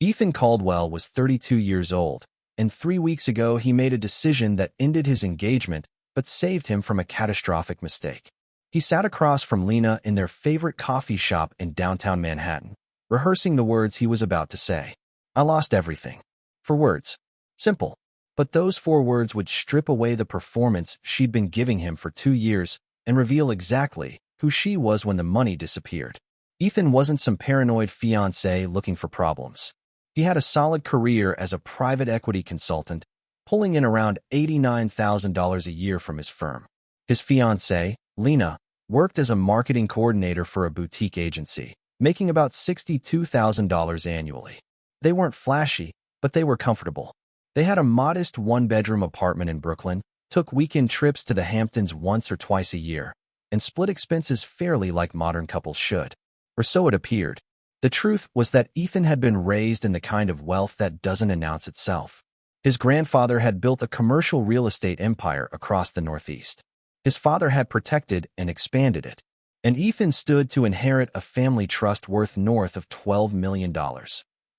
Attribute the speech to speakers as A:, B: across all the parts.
A: Ethan Caldwell was 32 years old, and 3 weeks ago he made a decision that ended his engagement but saved him from a catastrophic mistake. He sat across from Lena in their favorite coffee shop in downtown Manhattan, rehearsing the words he was about to say. "I lost everything." 4 words. Simple. But those 4 words would strip away the performance she'd been giving him for 2 years and reveal exactly who she was when the money disappeared. Ethan wasn't some paranoid fiancé looking for problems. He had a solid career as a private equity consultant, pulling in around $89,000 a year from his firm. His fiancée, Lena, worked as a marketing coordinator for a boutique agency, making about $62,000 annually. They weren't flashy, but they were comfortable. They had a modest 1-bedroom apartment in Brooklyn, took weekend trips to the Hamptons once or twice a year, and split expenses fairly like modern couples should. Or so it appeared. The truth was that Ethan had been raised in the kind of wealth that doesn't announce itself. His grandfather had built a commercial real estate empire across the Northeast. His father had protected and expanded it, and Ethan stood to inherit a family trust worth north of $12 million.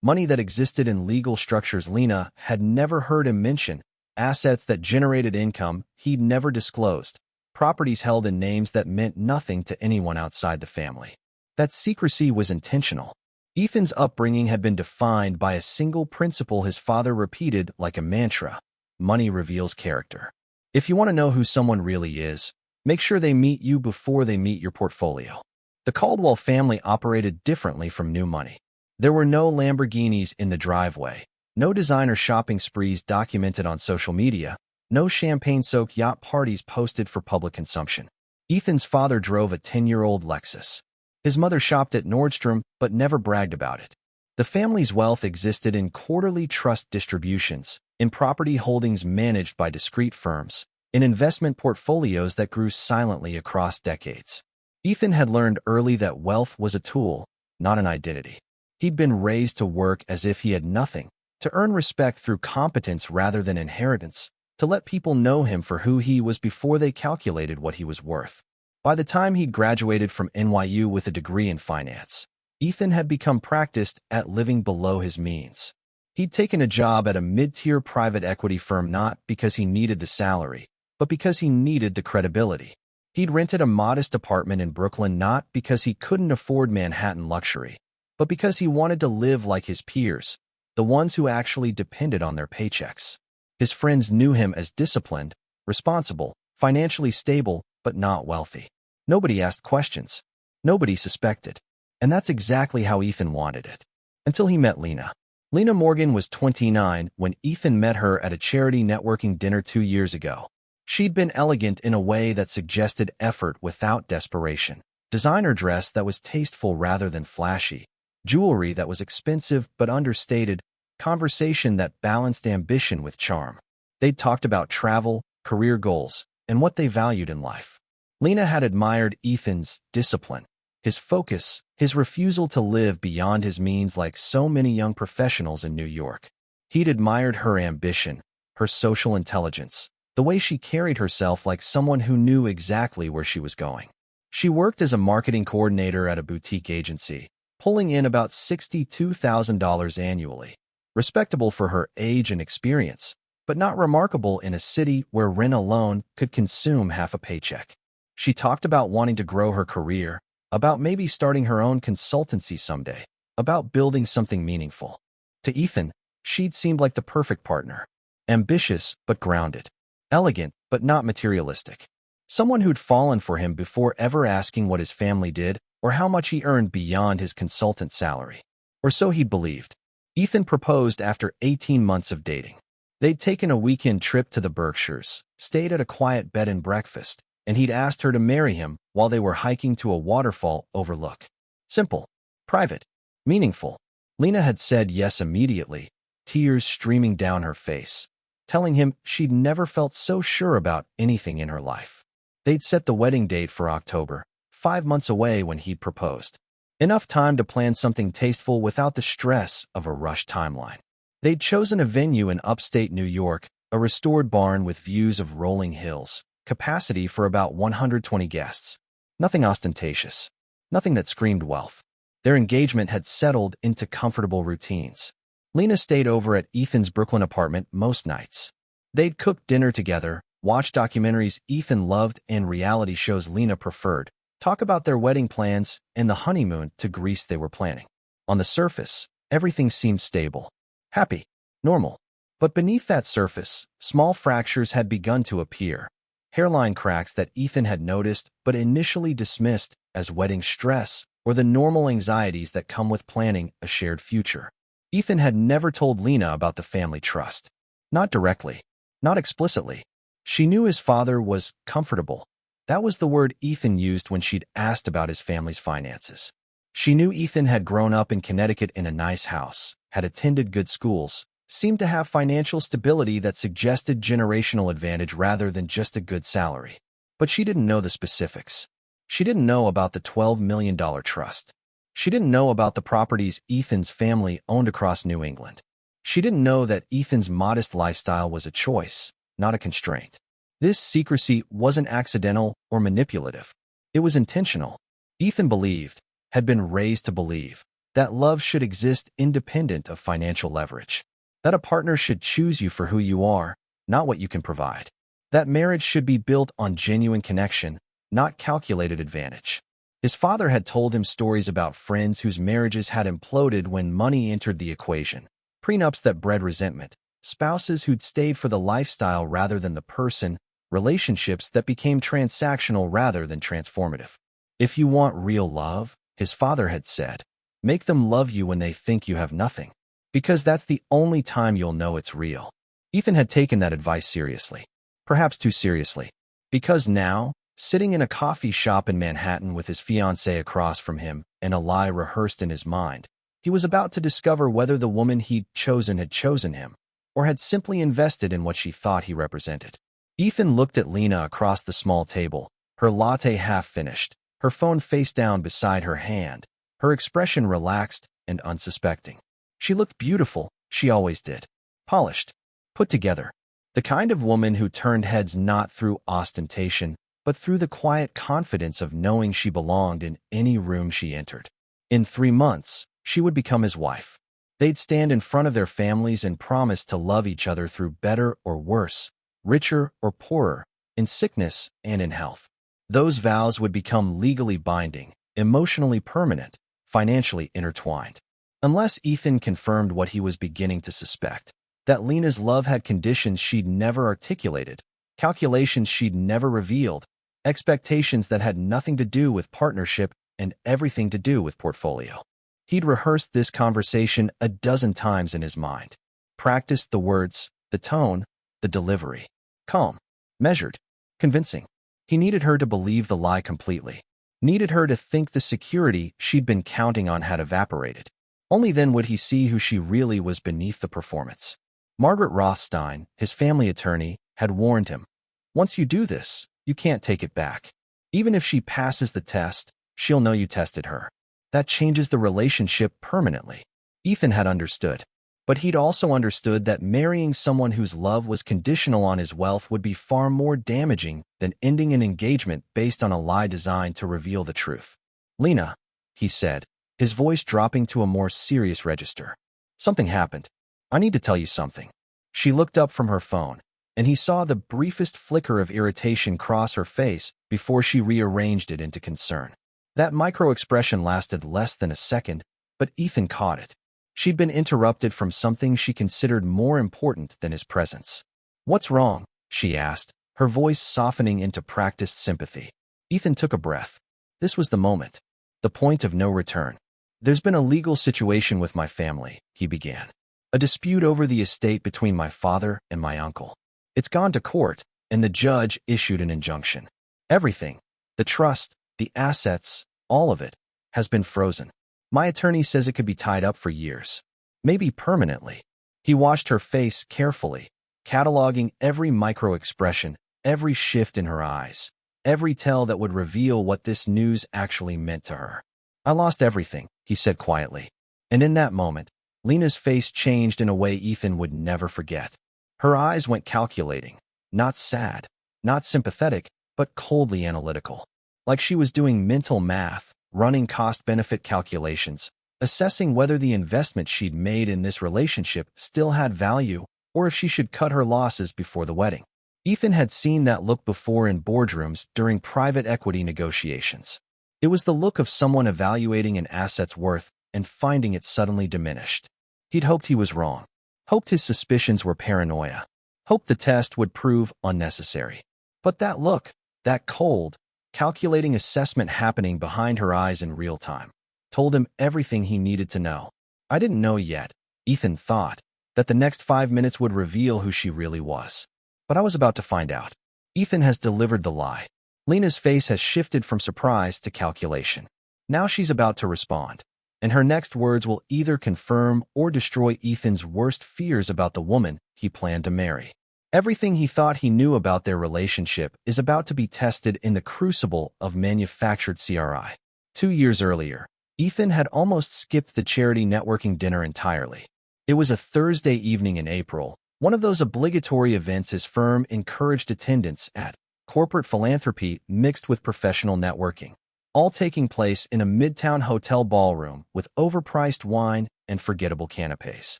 A: Money that existed in legal structures Lena had never heard him mention, assets that generated income he'd never disclosed, properties held in names that meant nothing to anyone outside the family. That secrecy was intentional. Ethan's upbringing had been defined by a single principle his father repeated like a mantra: money reveals character. If you want to know who someone really is, make sure they meet you before they meet your portfolio. The Caldwell family operated differently from new money. There were no Lamborghinis in the driveway, no designer shopping sprees documented on social media, no champagne-soaked yacht parties posted for public consumption. Ethan's father drove a 10-year-old Lexus. His mother shopped at Nordstrom but never bragged about it. The family's wealth existed in quarterly trust distributions, in property holdings managed by discrete firms, in investment portfolios that grew silently across decades. Ethan had learned early that wealth was a tool, not an identity. He'd been raised to work as if he had nothing, to earn respect through competence rather than inheritance, to let people know him for who he was before they calculated what he was worth. By the time he'd graduated from NYU with a degree in finance, Ethan had become practiced at living below his means. He'd taken a job at a mid-tier private equity firm not because he needed the salary, but because he needed the credibility. He'd rented a modest apartment in Brooklyn not because he couldn't afford Manhattan luxury, but because he wanted to live like his peers, the ones who actually depended on their paychecks. His friends knew him as disciplined, responsible, financially stable, but not wealthy. Nobody asked questions. Nobody suspected. And that's exactly how Ethan wanted it. Until he met Lena. Lena Morgan was 29 when Ethan met her at a charity networking dinner 2 years ago. She'd been elegant in a way that suggested effort without desperation. Designer dress that was tasteful rather than flashy. Jewelry that was expensive but understated. Conversation that balanced ambition with charm. They'd talked about travel, career goals, and what they valued in life. Lena had admired Ethan's discipline, his focus, his refusal to live beyond his means like so many young professionals in New York. He'd admired her ambition, her social intelligence, the way she carried herself like someone who knew exactly where she was going. She worked as a marketing coordinator at a boutique agency, pulling in about $62,000 annually. Respectable for her age and experience, but not remarkable in a city where rent alone could consume half a paycheck. She talked about wanting to grow her career, about maybe starting her own consultancy someday, about building something meaningful. To Ethan, she'd seemed like the perfect partner. Ambitious but grounded. Elegant but not materialistic. Someone who'd fallen for him before ever asking what his family did or how much he earned beyond his consultant salary. Or so he'd believed. Ethan proposed after 18 months of dating. They'd taken a weekend trip to the Berkshires, stayed at a quiet bed and breakfast, and he'd asked her to marry him while they were hiking to a waterfall overlook. Simple, private, meaningful. Lena had said yes immediately, tears streaming down her face, telling him she'd never felt so sure about anything in her life. They'd set the wedding date for October, 5 months away when he'd proposed. Enough time to plan something tasteful without the stress of a rushed timeline. They'd chosen a venue in upstate New York, a restored barn with views of rolling hills, capacity for about 120 guests. Nothing ostentatious. Nothing that screamed wealth. Their engagement had settled into comfortable routines. Lena stayed over at Ethan's Brooklyn apartment most nights. They'd cook dinner together, watch documentaries Ethan loved and reality shows Lena preferred, talk about their wedding plans and the honeymoon to Greece they were planning. On the surface, everything seemed stable, happy, normal. But beneath that surface, small fractures had begun to appear. Hairline cracks that Ethan had noticed but initially dismissed as wedding stress or the normal anxieties that come with planning a shared future. Ethan had never told Lena about the family trust. Not directly, not explicitly. She knew his father was comfortable. That was the word Ethan used when she'd asked about his family's finances. She knew Ethan had grown up in Connecticut in a nice house, had attended good schools, seemed to have financial stability that suggested generational advantage rather than just a good salary. But she didn't know the specifics. She didn't know about the $12 million trust. She didn't know about the properties Ethan's family owned across New England. She didn't know that Ethan's modest lifestyle was a choice, not a constraint. This secrecy wasn't accidental or manipulative. It was intentional. Ethan believed, had been raised to believe, that love should exist independent of financial leverage. That a partner should choose you for who you are, not what you can provide. That marriage should be built on genuine connection, not calculated advantage. His father had told him stories about friends whose marriages had imploded when money entered the equation, prenups that bred resentment, spouses who'd stayed for the lifestyle rather than the person, relationships that became transactional rather than transformative. If you want real love, his father had said, make them love you when they think you have nothing, because that's the only time you'll know it's real. Ethan had taken that advice seriously, perhaps too seriously, because now, sitting in a coffee shop in Manhattan with his fiancée across from him and a lie rehearsed in his mind, he was about to discover whether the woman he'd chosen had chosen him, or had simply invested in what she thought he represented. Ethan looked at Lena across the small table, her latte half finished, her phone face down beside her hand, her expression relaxed and unsuspecting. She looked beautiful, she always did. Polished, put together. The kind of woman who turned heads not through ostentation, but through the quiet confidence of knowing she belonged in any room she entered. In 3 months, she would become his wife. They'd stand in front of their families and promise to love each other through better or worse, richer or poorer, in sickness and in health. Those vows would become legally binding, emotionally permanent, financially intertwined. Unless Ethan confirmed what he was beginning to suspect, that Lena's love had conditions she'd never articulated, calculations she'd never revealed, expectations that had nothing to do with partnership and everything to do with portfolio. He'd rehearsed this conversation a dozen times in his mind, practiced the words, the tone, the delivery. Calm, measured, convincing. He needed her to believe the lie completely, needed her to think the security she'd been counting on had evaporated. Only then would he see who she really was beneath the performance. Margaret Rothstein, his family attorney, had warned him, once you do this, you can't take it back. Even if she passes the test, she'll know you tested her. That changes the relationship permanently. Ethan had understood. But he'd also understood that marrying someone whose love was conditional on his wealth would be far more damaging than ending an engagement based on a lie designed to reveal the truth. Lena, he said, his voice dropping to a more serious register. Something happened. I need to tell you something. She looked up from her phone, and he saw the briefest flicker of irritation cross her face before she rearranged it into concern. That micro-expression lasted less than a second, but Ethan caught it. She'd been interrupted from something she considered more important than his presence. What's wrong? She asked, her voice softening into practiced sympathy. Ethan took a breath. This was the moment. The point of no return. There's been a legal situation with my family, he began. A dispute over the estate between my father and my uncle. It's gone to court, and the judge issued an injunction. Everything, the trust, the assets, all of it, has been frozen. My attorney says it could be tied up for years, maybe permanently. He watched her face carefully, cataloging every micro-expression, every shift in her eyes, every tell that would reveal what this news actually meant to her. I lost everything, he said quietly. And in that moment, Lena's face changed in a way Ethan would never forget. Her eyes went calculating, not sad, not sympathetic, but coldly analytical. Like she was doing mental math, running cost-benefit calculations, assessing whether the investment she'd made in this relationship still had value or if she should cut her losses before the wedding. Ethan had seen that look before in boardrooms during private equity negotiations. It was the look of someone evaluating an asset's worth and finding it suddenly diminished. He'd hoped he was wrong, hoped his suspicions were paranoia, hoped the test would prove unnecessary. But that look, that cold, calculating assessment happening behind her eyes in real time, told him everything he needed to know. I didn't know yet, Ethan thought, that the next 5 minutes would reveal who she really was. But I was about to find out. Ethan has delivered the lie. Lena's face has shifted from surprise to calculation. Now she's about to respond, and her next words will either confirm or destroy Ethan's worst fears about the woman he planned to marry. Everything he thought he knew about their relationship is about to be tested in the crucible of manufactured CRI. 2 years earlier, Ethan had almost skipped the charity networking dinner entirely. It was a Thursday evening in April, one of those obligatory events his firm encouraged attendance at, corporate philanthropy mixed with professional networking, all taking place in a midtown hotel ballroom with overpriced wine and forgettable canapes.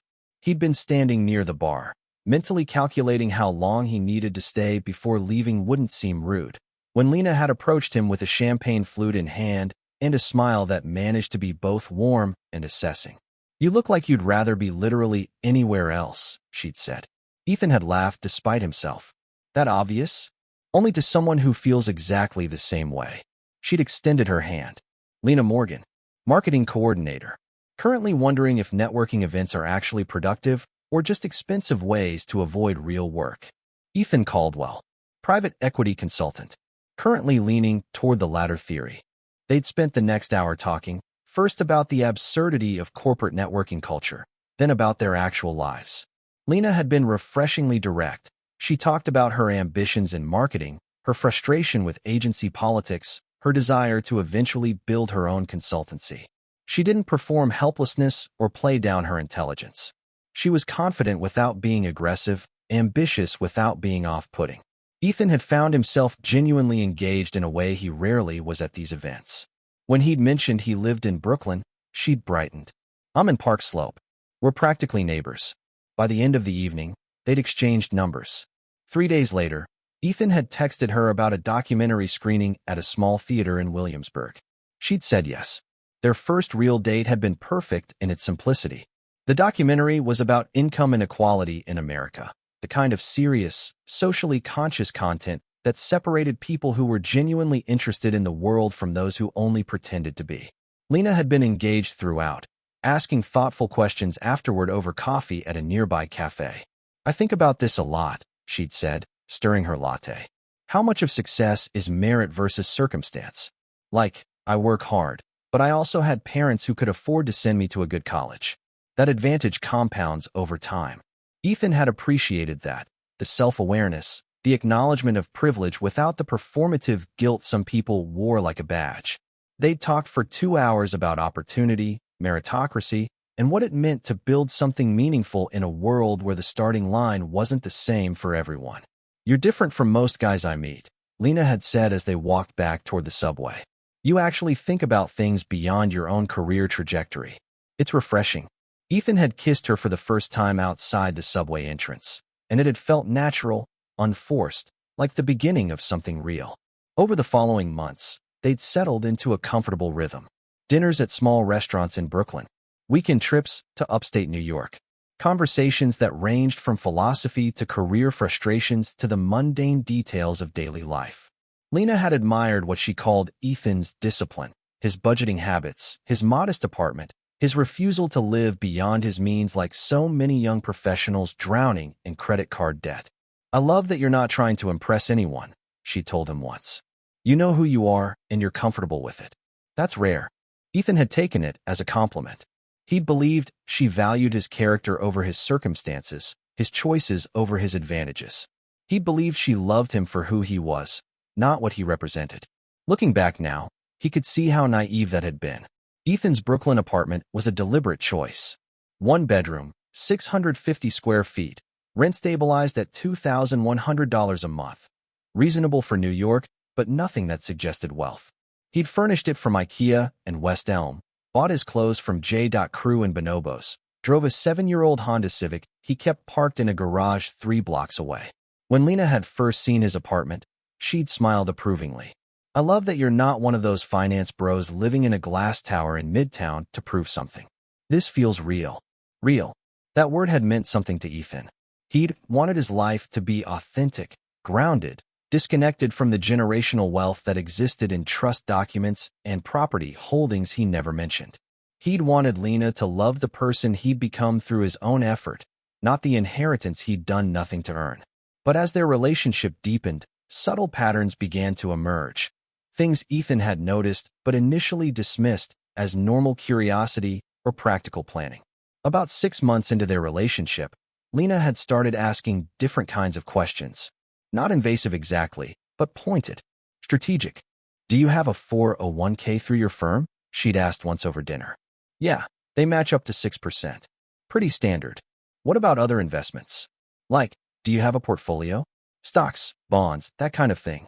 A: He'd been standing near the bar, mentally calculating how long he needed to stay before leaving wouldn't seem rude, when Lena had approached him with a champagne flute in hand and a smile that managed to be both warm and assessing. "You look like you'd rather be literally anywhere else," she'd said. Ethan had laughed despite himself. That obvious? Only to someone who feels exactly the same way. She'd extended her hand. Lena Morgan, marketing coordinator, currently wondering if networking events are actually productive or just expensive ways to avoid real work. Ethan Caldwell, private equity consultant, currently leaning toward the latter theory. They'd spent the next hour talking, first about the absurdity of corporate networking culture, then about their actual lives. Lena had been refreshingly direct. She talked about her ambitions in marketing, her frustration with agency politics, her desire to eventually build her own consultancy. She didn't perform helplessness or play down her intelligence. She was confident without being aggressive, ambitious without being off-putting. Ethan had found himself genuinely engaged in a way he rarely was at these events. When he'd mentioned he lived in Brooklyn, she'd brightened. "I'm in Park Slope. We're practically neighbors." By the end of the evening, they'd exchanged numbers. 3 days later, Ethan had texted her about a documentary screening at a small theater in Williamsburg. She'd said yes. Their first real date had been perfect in its simplicity. The documentary was about income inequality in America, the kind of serious, socially conscious content that separated people who were genuinely interested in the world from those who only pretended to be. Lena had been engaged throughout, asking thoughtful questions afterward over coffee at a nearby cafe. "I think about this a lot," she'd said, stirring her latte. "How much of success is merit versus circumstance? Like, I work hard, but I also had parents who could afford to send me to a good college. That advantage compounds over time." Ethan had appreciated that, the self-awareness, the acknowledgement of privilege without the performative guilt some people wore like a badge. They'd talked for 2 hours about opportunity, meritocracy, and what it meant to build something meaningful in a world where the starting line wasn't the same for everyone. "You're different from most guys I meet," Lena had said as they walked back toward the subway. "You actually think about things beyond your own career trajectory. It's refreshing." Ethan had kissed her for the first time outside the subway entrance, and it had felt natural, unforced, like the beginning of something real. Over the following months, they'd settled into a comfortable rhythm. Dinners at small restaurants in Brooklyn, weekend trips to upstate New York, conversations that ranged from philosophy to career frustrations to the mundane details of daily life. Lena had admired what she called Ethan's discipline, his budgeting habits, his modest apartment, his refusal to live beyond his means like so many young professionals drowning in credit card debt. "I love that you're not trying to impress anyone," she told him once. "You know who you are, and you're comfortable with it." That's rare. Ethan had taken it as a compliment. He'd believed she valued his character over his circumstances, his choices over his advantages. He'd believed she loved him for who he was, not what he represented. Looking back now, he could see how naive that had been. Ethan's Brooklyn apartment was a deliberate choice. 1 bedroom, 650 square feet, rent stabilized at $2,100 a month. Reasonable for New York, but nothing that suggested wealth. He'd furnished it from IKEA and West Elm, bought his clothes from J. Crew in Bonobos, drove a 7-year-old Honda Civic he kept parked in a garage 3 blocks away. When Lena had first seen his apartment, she'd smiled approvingly. I love that you're not one of those finance bros living in a glass tower in Midtown to prove something. This feels real. Real. That word had meant something to Ethan. He'd wanted his life to be authentic, grounded, disconnected from the generational wealth that existed in trust documents and property holdings he never mentioned. He'd wanted Lena to love the person he'd become through his own effort, not the inheritance he'd done nothing to earn. But as their relationship deepened, subtle patterns began to emerge. Things Ethan had noticed but initially dismissed as normal curiosity or practical planning. About 6 months into their relationship, Lena had started asking different kinds of questions. Not invasive exactly, but pointed. Strategic. Do you have a 401k through your firm? She'd asked once over dinner. Yeah, they match up to 6%. Pretty standard. What about other investments? Like, do you have a portfolio? Stocks, bonds, that kind of thing.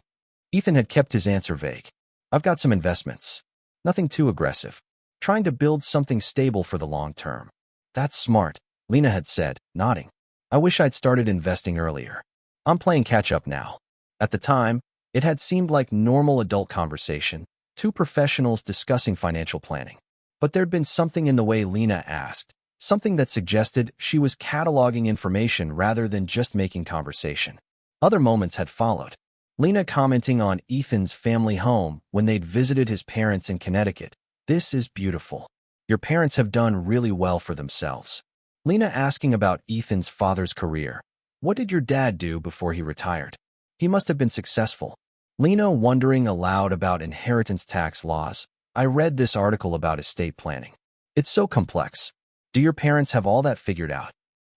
A: Ethan had kept his answer vague. I've got some investments. Nothing too aggressive. Trying to build something stable for the long term. That's smart, Lena had said, nodding. I wish I'd started investing earlier. I'm playing catch-up now. At the time, it had seemed like normal adult conversation, two professionals discussing financial planning. But there'd been something in the way Lena asked, something that suggested she was cataloging information rather than just making conversation. Other moments had followed. Lena commenting on Ethan's family home when they'd visited his parents in Connecticut. This is beautiful. Your parents have done really well for themselves. Lena asking about Ethan's father's career. What did your dad do before he retired? He must have been successful. Lena wondering aloud about inheritance tax laws. I read this article about estate planning. It's so complex. Do your parents have all that figured out?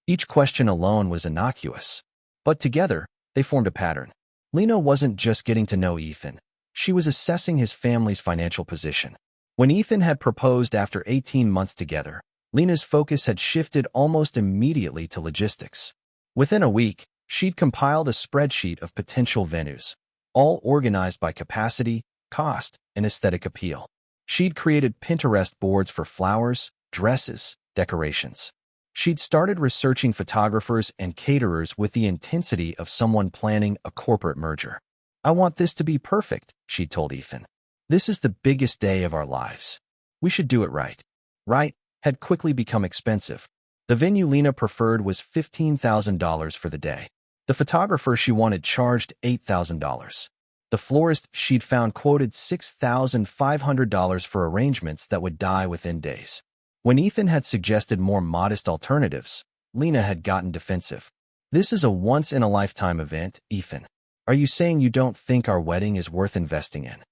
A: Each question alone was innocuous. But together, they formed a pattern. Lena wasn't just getting to know Ethan. She was assessing his family's financial position. When Ethan had proposed after 18 months together, Lena's focus had shifted almost immediately to logistics. Within a week, she'd compiled a spreadsheet of potential venues, all organized by capacity, cost, and aesthetic appeal. She'd created Pinterest boards for flowers, dresses, decorations. She'd started researching photographers and caterers with the intensity of someone planning a corporate merger. I want this to be perfect, she told Ethan. This is the biggest day of our lives. We should do it right. Right had quickly become expensive. The venue Lena preferred was $15,000 for the day. The photographer she wanted charged $8,000. The florist she'd found quoted $6,500 for arrangements that would die within days. When Ethan had suggested more modest alternatives, Lena had gotten defensive. This is a once-in-a-lifetime event, Ethan. Are you saying you don't think our wedding is worth investing in?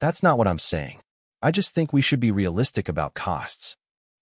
A: That's not what I'm saying. I just think we should be realistic about costs.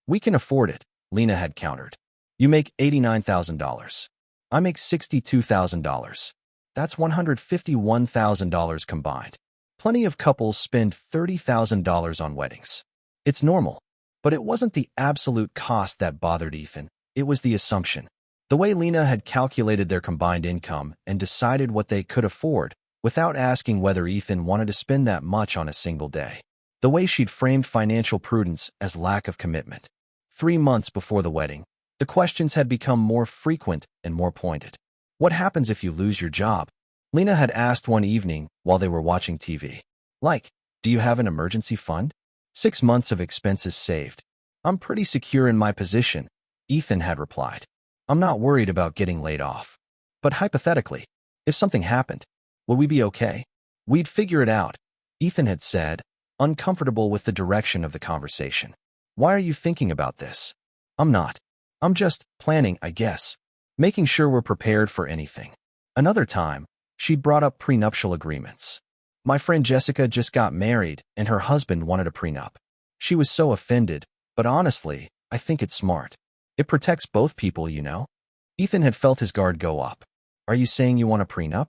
A: We can afford it, Lena had countered. You make $89,000. I make $62,000. That's $151,000 combined. Plenty of couples spend $30,000 on weddings. It's normal. But it wasn't the absolute cost that bothered Ethan. It was the assumption. The way Lena had calculated their combined income and decided what they could afford without asking whether Ethan wanted to spend that much on a single day. The way she'd framed financial prudence as lack of commitment. 3 months before the wedding, the questions had become more frequent and more pointed. What happens if you lose your job? Lena had asked one evening while they were watching TV. Like, do you have an emergency fund? 6 months of expenses saved. I'm pretty secure in my position, Ethan had replied. I'm not worried about getting laid off. But hypothetically, if something happened, would we be okay? We'd figure it out, Ethan had said, uncomfortable with the direction of the conversation. Why are you thinking about this? I'm not. I'm just planning, I guess. Making sure we're prepared for anything. Another time, she brought up prenuptial agreements. My friend Jessica just got married and her husband wanted a prenup. She was so offended, but honestly, I think it's smart. It protects both people, you know? Ethan had felt his guard go up. Are you saying you want a prenup?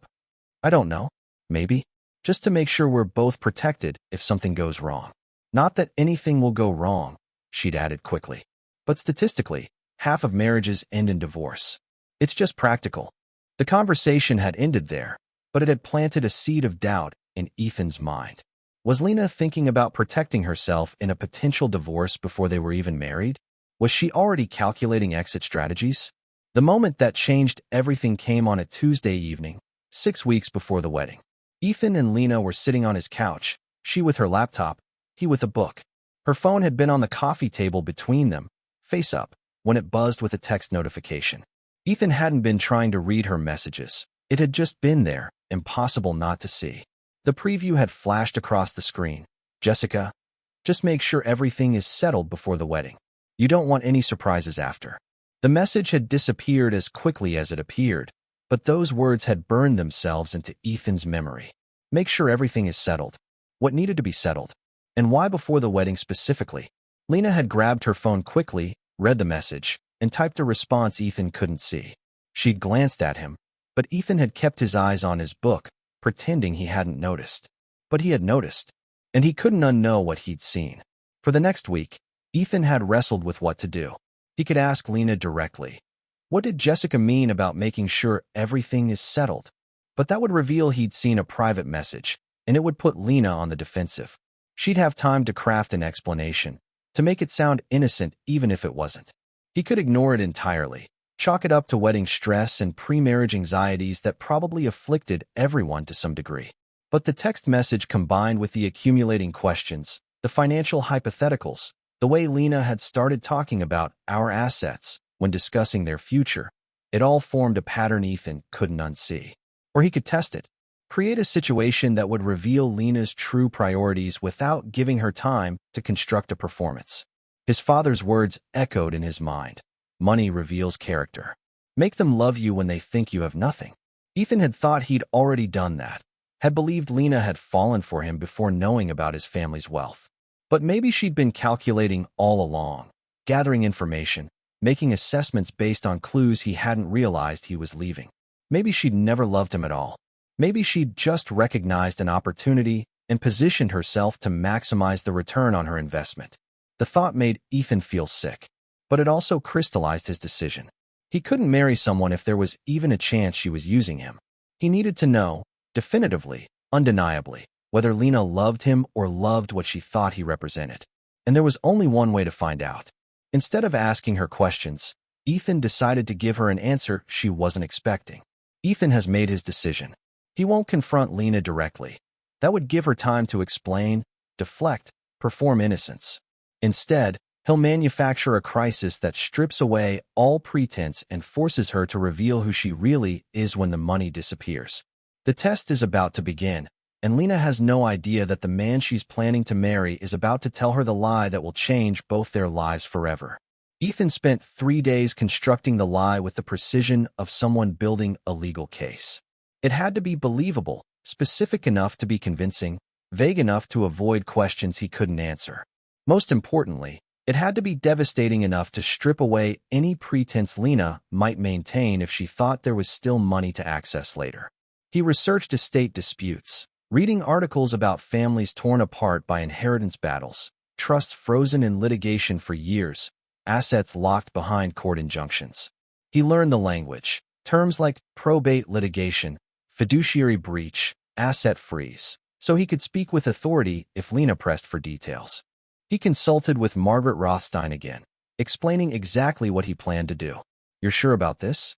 A: I don't know. Maybe. Just to make sure we're both protected if something goes wrong. Not that anything will go wrong, she'd added quickly. But statistically, half of marriages end in divorce. It's just practical. The conversation had ended there, but it had planted a seed of doubt in Ethan's mind. Was Lena thinking about protecting herself in a potential divorce before they were even married? Was she already calculating exit strategies? The moment that changed everything came on a Tuesday evening, 6 weeks before the wedding. Ethan and Lena were sitting on his couch, she with her laptop, he with a book. Her phone had been on the coffee table between them, face up, when it buzzed with a text notification. Ethan hadn't been trying to read her messages. It had just been there, impossible not to see. The preview had flashed across the screen. Jessica, just make sure everything is settled before the wedding. You don't want any surprises after. The message had disappeared as quickly as it appeared, but those words had burned themselves into Ethan's memory. Make sure everything is settled. What needed to be settled? And why before the wedding specifically? Lena had grabbed her phone quickly, read the message, and typed a response Ethan couldn't see. She'd glanced at him, but Ethan had kept his eyes on his book, pretending he hadn't noticed. But he had noticed, and he couldn't unknow what he'd seen. For the next week, Ethan had wrestled with what to do. He could ask Lena directly. What did Jessica mean about making sure everything is settled? But that would reveal he'd seen a private message, and it would put Lena on the defensive. She'd have time to craft an explanation, to make it sound innocent even if it wasn't. He could ignore it entirely, chalk it up to wedding stress and pre-marriage anxieties that probably afflicted everyone to some degree. But the text message combined with the accumulating questions, the financial hypotheticals, the way Lena had started talking about our assets when discussing their future, it all formed a pattern Ethan couldn't unsee. Or he could test it, create a situation that would reveal Lena's true priorities without giving her time to construct a performance. His father's words echoed in his mind. Money reveals character. Make them love you when they think you have nothing. Ethan had thought he'd already done that, had believed Lena had fallen for him before knowing about his family's wealth. But maybe she'd been calculating all along, gathering information, making assessments based on clues he hadn't realized he was leaving. Maybe she'd never loved him at all. Maybe she'd just recognized an opportunity and positioned herself to maximize the return on her investment. The thought made Ethan feel sick, but it also crystallized his decision. He couldn't marry someone if there was even a chance she was using him. He needed to know, definitively, undeniably, whether Lena loved him or loved what she thought he represented. And there was only one way to find out. Instead of asking her questions, Ethan decided to give her an answer she wasn't expecting. Ethan has made his decision. He won't confront Lena directly. That would give her time to explain, deflect, perform innocence. Instead, he'll manufacture a crisis that strips away all pretense and forces her to reveal who she really is when the money disappears. The test is about to begin, and Lena has no idea that the man she's planning to marry is about to tell her the lie that will change both their lives forever. Ethan spent 3 days constructing the lie with the precision of someone building a legal case. It had to be believable, specific enough to be convincing, vague enough to avoid questions he couldn't answer. Most importantly, it had to be devastating enough to strip away any pretense Lena might maintain if she thought there was still money to access later. He researched estate disputes, reading articles about families torn apart by inheritance battles, trusts frozen in litigation for years, assets locked behind court injunctions. He learned the language, terms like probate litigation, fiduciary breach, asset freeze, so he could speak with authority if Lena pressed for details. He consulted with Margaret Rothstein again, explaining exactly what he planned to do. "You're sure about this?"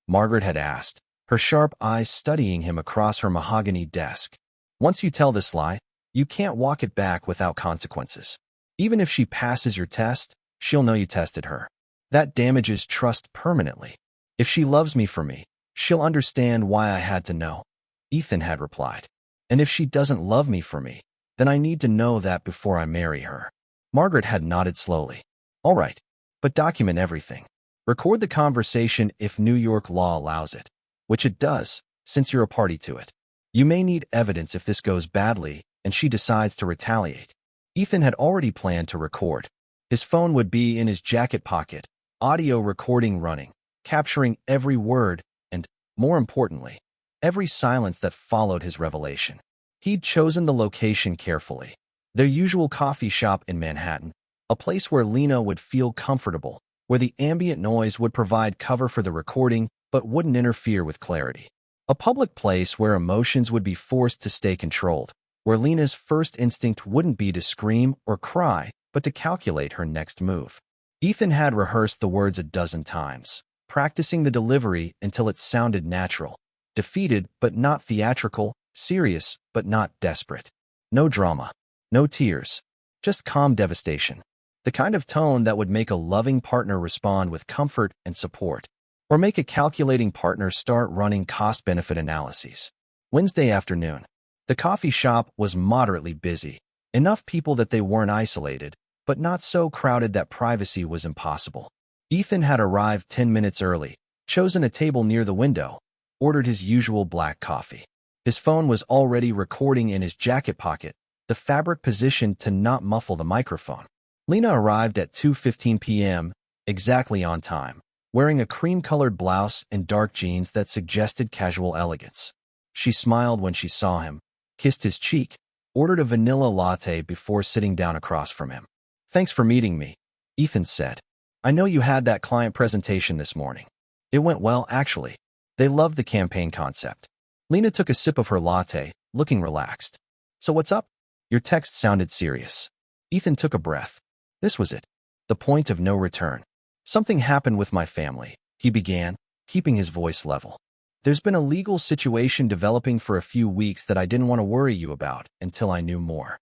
A: Margaret had asked, her sharp eyes studying him across her mahogany desk. "Once you tell this lie, you can't walk it back without consequences. Even if she passes your test, she'll know you tested her. That damages trust permanently. If she loves me for me, she'll understand why I had to know," Ethan had replied. "And if she doesn't love me for me, then I need to know that before I marry her." Margaret had nodded slowly. "All right, but document everything. Record the conversation if New York law allows it, which it does, since you're a party to it. You may need evidence if this goes badly and she decides to retaliate." Ethan had already planned to record. His phone would be in his jacket pocket, audio recording running, capturing every word and, more importantly, every silence that followed his revelation. He'd chosen the location carefully. Their usual coffee shop in Manhattan, a place where Lena would feel comfortable, where the ambient noise would provide cover for the recording but wouldn't interfere with clarity. A public place where emotions would be forced to stay controlled. where Lena's first instinct wouldn't be to scream or cry, but to calculate her next move. Ethan had rehearsed the words a dozen times, practicing the delivery until it sounded natural. Defeated but not theatrical, serious but not desperate. No drama, no tears, just calm devastation. The kind of tone that would make a loving partner respond with comfort and support, or make a calculating partner start running cost-benefit analyses. Wednesday afternoon. The coffee shop was moderately busy, enough people that they weren't isolated, but not so crowded that privacy was impossible. Ethan had arrived 10 minutes early, chosen a table near the window, ordered his usual black coffee. His phone was already recording in his jacket pocket, the fabric positioned to not muffle the microphone. Lena arrived at 2:15 p.m., exactly on time, wearing a cream-colored blouse and dark jeans that suggested casual elegance. She smiled when she saw him, kissed his cheek, ordered a vanilla latte before sitting down across from him. "Thanks for meeting me," Ethan said. "I know you had that client presentation this morning. It went well, actually. They loved the campaign concept." Lena took a sip of her latte, looking relaxed. "So what's up?" Your text sounded serious. Ethan took a breath. This was it. The point of no return. "Something happened with my family," he began, keeping his voice level. "There's been a legal situation developing for a few weeks that I didn't want to worry you about until I knew more."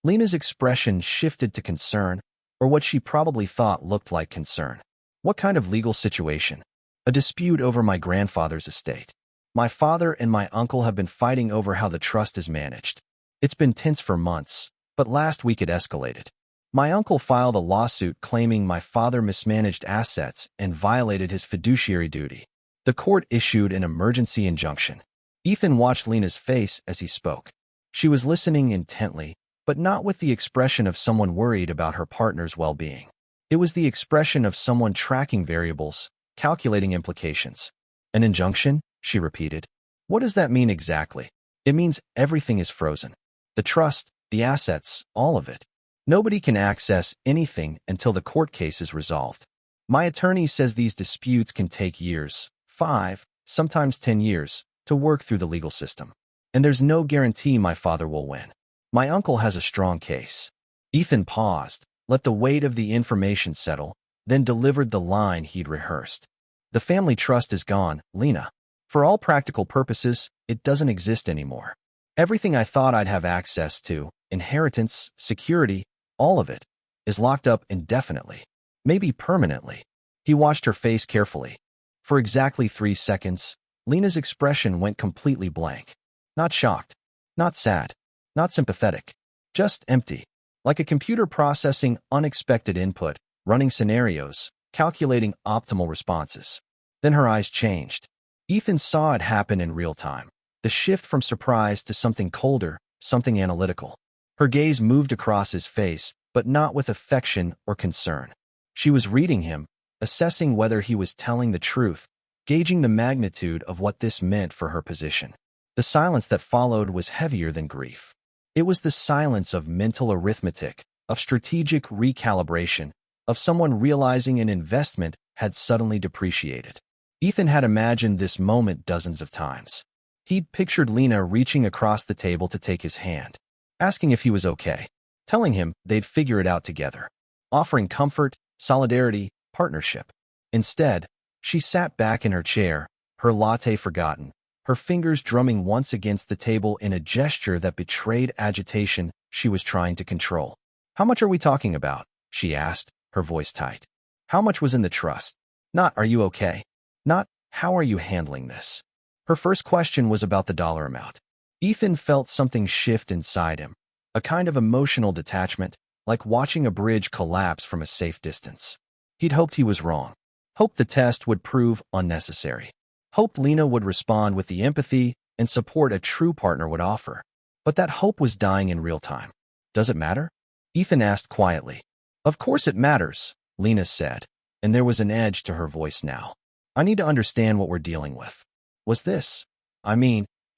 A: Lena's expression shifted to concern, or what she probably thought looked like concern. "What kind of legal situation?" "A dispute over my grandfather's estate. My father and my uncle have been fighting over how the trust is managed. It's been tense for months, but last week it escalated. My uncle filed a lawsuit claiming my father mismanaged assets and violated his fiduciary duty. The court issued an emergency injunction." Ethan watched Lena's face as he spoke. She was listening intently, but not with the expression of someone worried about her partner's well-being. It was the expression of someone tracking variables, calculating implications. "An injunction?" she repeated. "What does that mean exactly?" "It means everything is frozen. The trust, the assets, all of it. Nobody can access anything until the court case is resolved. My attorney says these disputes can take years, 5, sometimes 10 years, to work through the legal system. And there's no guarantee my father will win. My uncle has a strong case." Ethan paused, let the weight of the information settle, then delivered the line he'd rehearsed. "The family trust is gone, Lena. For all practical purposes, it doesn't exist anymore. Everything I thought I'd have access to, inheritance, security, all of it, is locked up indefinitely. Maybe permanently." He watched her face carefully. For exactly 3 seconds, Lena's expression went completely blank. Not shocked, not sad, not sympathetic, just empty, like a computer processing unexpected input, running scenarios, calculating optimal responses. Then her eyes changed. Ethan saw it happen in real time, the shift from surprise to something colder, something analytical. Her gaze moved across his face, but not with affection or concern. She was reading him, assessing whether he was telling the truth, gauging the magnitude of what this meant for her position. The silence that followed was heavier than grief. It was the silence of mental arithmetic, of strategic recalibration, of someone realizing an investment had suddenly depreciated. Ethan had imagined this moment dozens of times. He'd pictured Lena reaching across the table to take his hand, asking if he was okay, telling him they'd figure it out together, offering comfort, solidarity, partnership. Instead, she sat back in her chair, her latte forgotten, her fingers drumming once against the table in a gesture that betrayed agitation she was trying to control. "How much are we talking about?" she asked, her voice tight. "How much was in the trust? Not, are you okay? Not, how are you handling this?" Her first question was about the dollar amount. Ethan felt something shift inside him, a kind of emotional detachment, like watching a bridge collapse from a safe distance. He'd hoped he was wrong, hoped the test would prove unnecessary, hoped Lena would respond with the empathy and support a true partner would offer. But that hope was dying in real time. "Does it matter?" Ethan asked quietly. "Of course it matters," Lena said, and there was an edge to her voice now. "I need to understand what we're dealing with.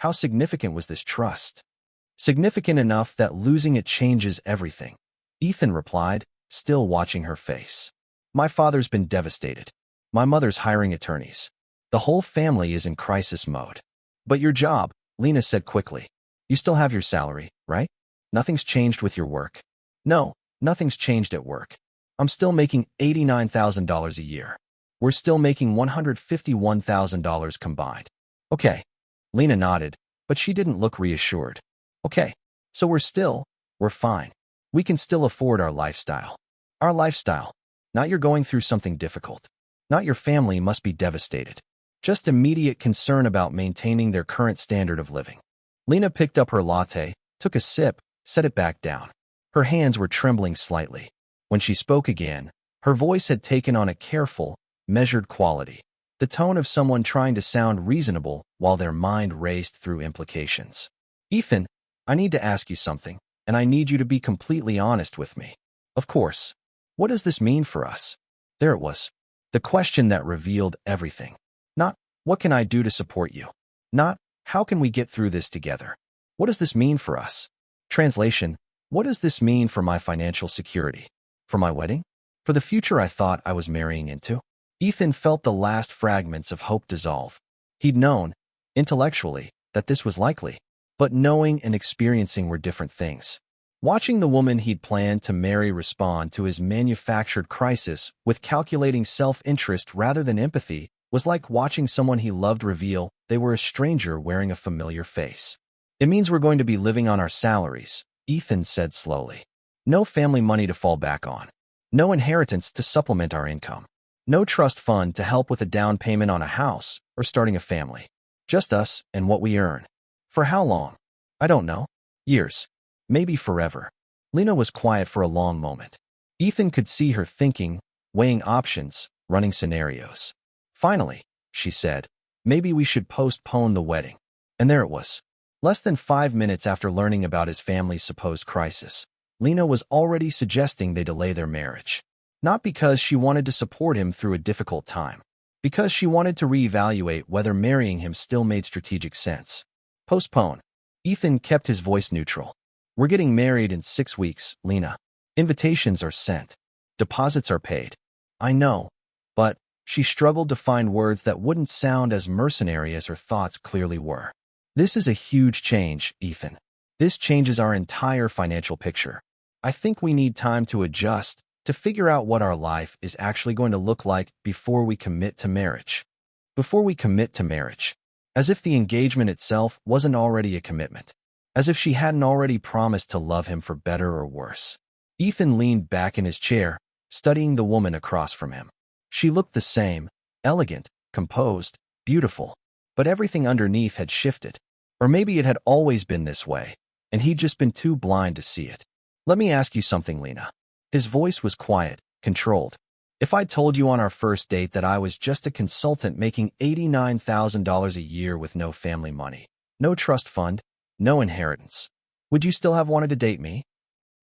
A: How significant was this trust?" "Significant enough that losing it changes everything," Ethan replied, still watching her face. "My father's been devastated. My mother's hiring attorneys. The whole family is in crisis mode." "But your job," Lena said quickly. You still have your salary, right? Nothing's changed with your work. No, nothing's changed at work. I'm still making $89,000 a year. We're still making $151,000 combined. Okay. Lena nodded, but she didn't look reassured. Okay. So we're fine. We can still afford our lifestyle. Our lifestyle. Not you're going through something difficult. Not your family must be devastated. Just immediate concern about maintaining their current standard of living. Lena picked up her latte, took a sip, set it back down. Her hands were trembling slightly. When she spoke again, her voice had taken on a careful, measured quality, the tone of someone trying to sound reasonable while their mind raced through implications. Ethan, I need to ask you something, and I need you to be completely honest with me. Of course. What does this mean for us? There it was. The question that revealed everything. Not, what can I do to support you? Not, how can we get through this together? What does this mean for us? Translation, what does this mean for my financial security? For my wedding? For the future I thought I was marrying into? Ethan felt the last fragments of hope dissolve. He'd known, intellectually, that this was likely, but knowing and experiencing were different things. Watching the woman he'd planned to marry respond to his manufactured crisis with calculating self-interest rather than empathy was like watching someone he loved reveal they were a stranger wearing a familiar face. It means we're going to be living on our salaries, Ethan said slowly. No family money to fall back on. No inheritance to supplement our income. No trust fund to help with a down payment on a house or starting a family. Just us and what we earn. For how long? I don't know. Years. Maybe forever. Lena was quiet for a long moment. Ethan could see her thinking, weighing options, running scenarios. Finally, she said, maybe we should postpone the wedding. And there it was. Less than 5 minutes after learning about his family's supposed crisis, Lena was already suggesting they delay their marriage. Not because she wanted to support him through a difficult time. Because she wanted to reevaluate whether marrying him still made strategic sense. Postpone. Ethan kept his voice neutral. We're getting married in 6 weeks, Lena. Invitations are sent. Deposits are paid. I know. But she struggled to find words that wouldn't sound as mercenary as her thoughts clearly were. This is a huge change, Ethan. This changes our entire financial picture. I think we need time to adjust, to figure out what our life is actually going to look like before we commit to marriage. Before we commit to marriage. As if the engagement itself wasn't already a commitment. As if she hadn't already promised to love him for better or worse. Ethan leaned back in his chair, studying the woman across from him. She looked the same, elegant, composed, beautiful, but everything underneath had shifted. Or maybe it had always been this way, and he'd just been too blind to see it. Let me ask you something, Lena. His voice was quiet, controlled. If I told you on our first date that I was just a consultant making $89,000 a year with no family money, no trust fund, no inheritance, would you still have wanted to date me?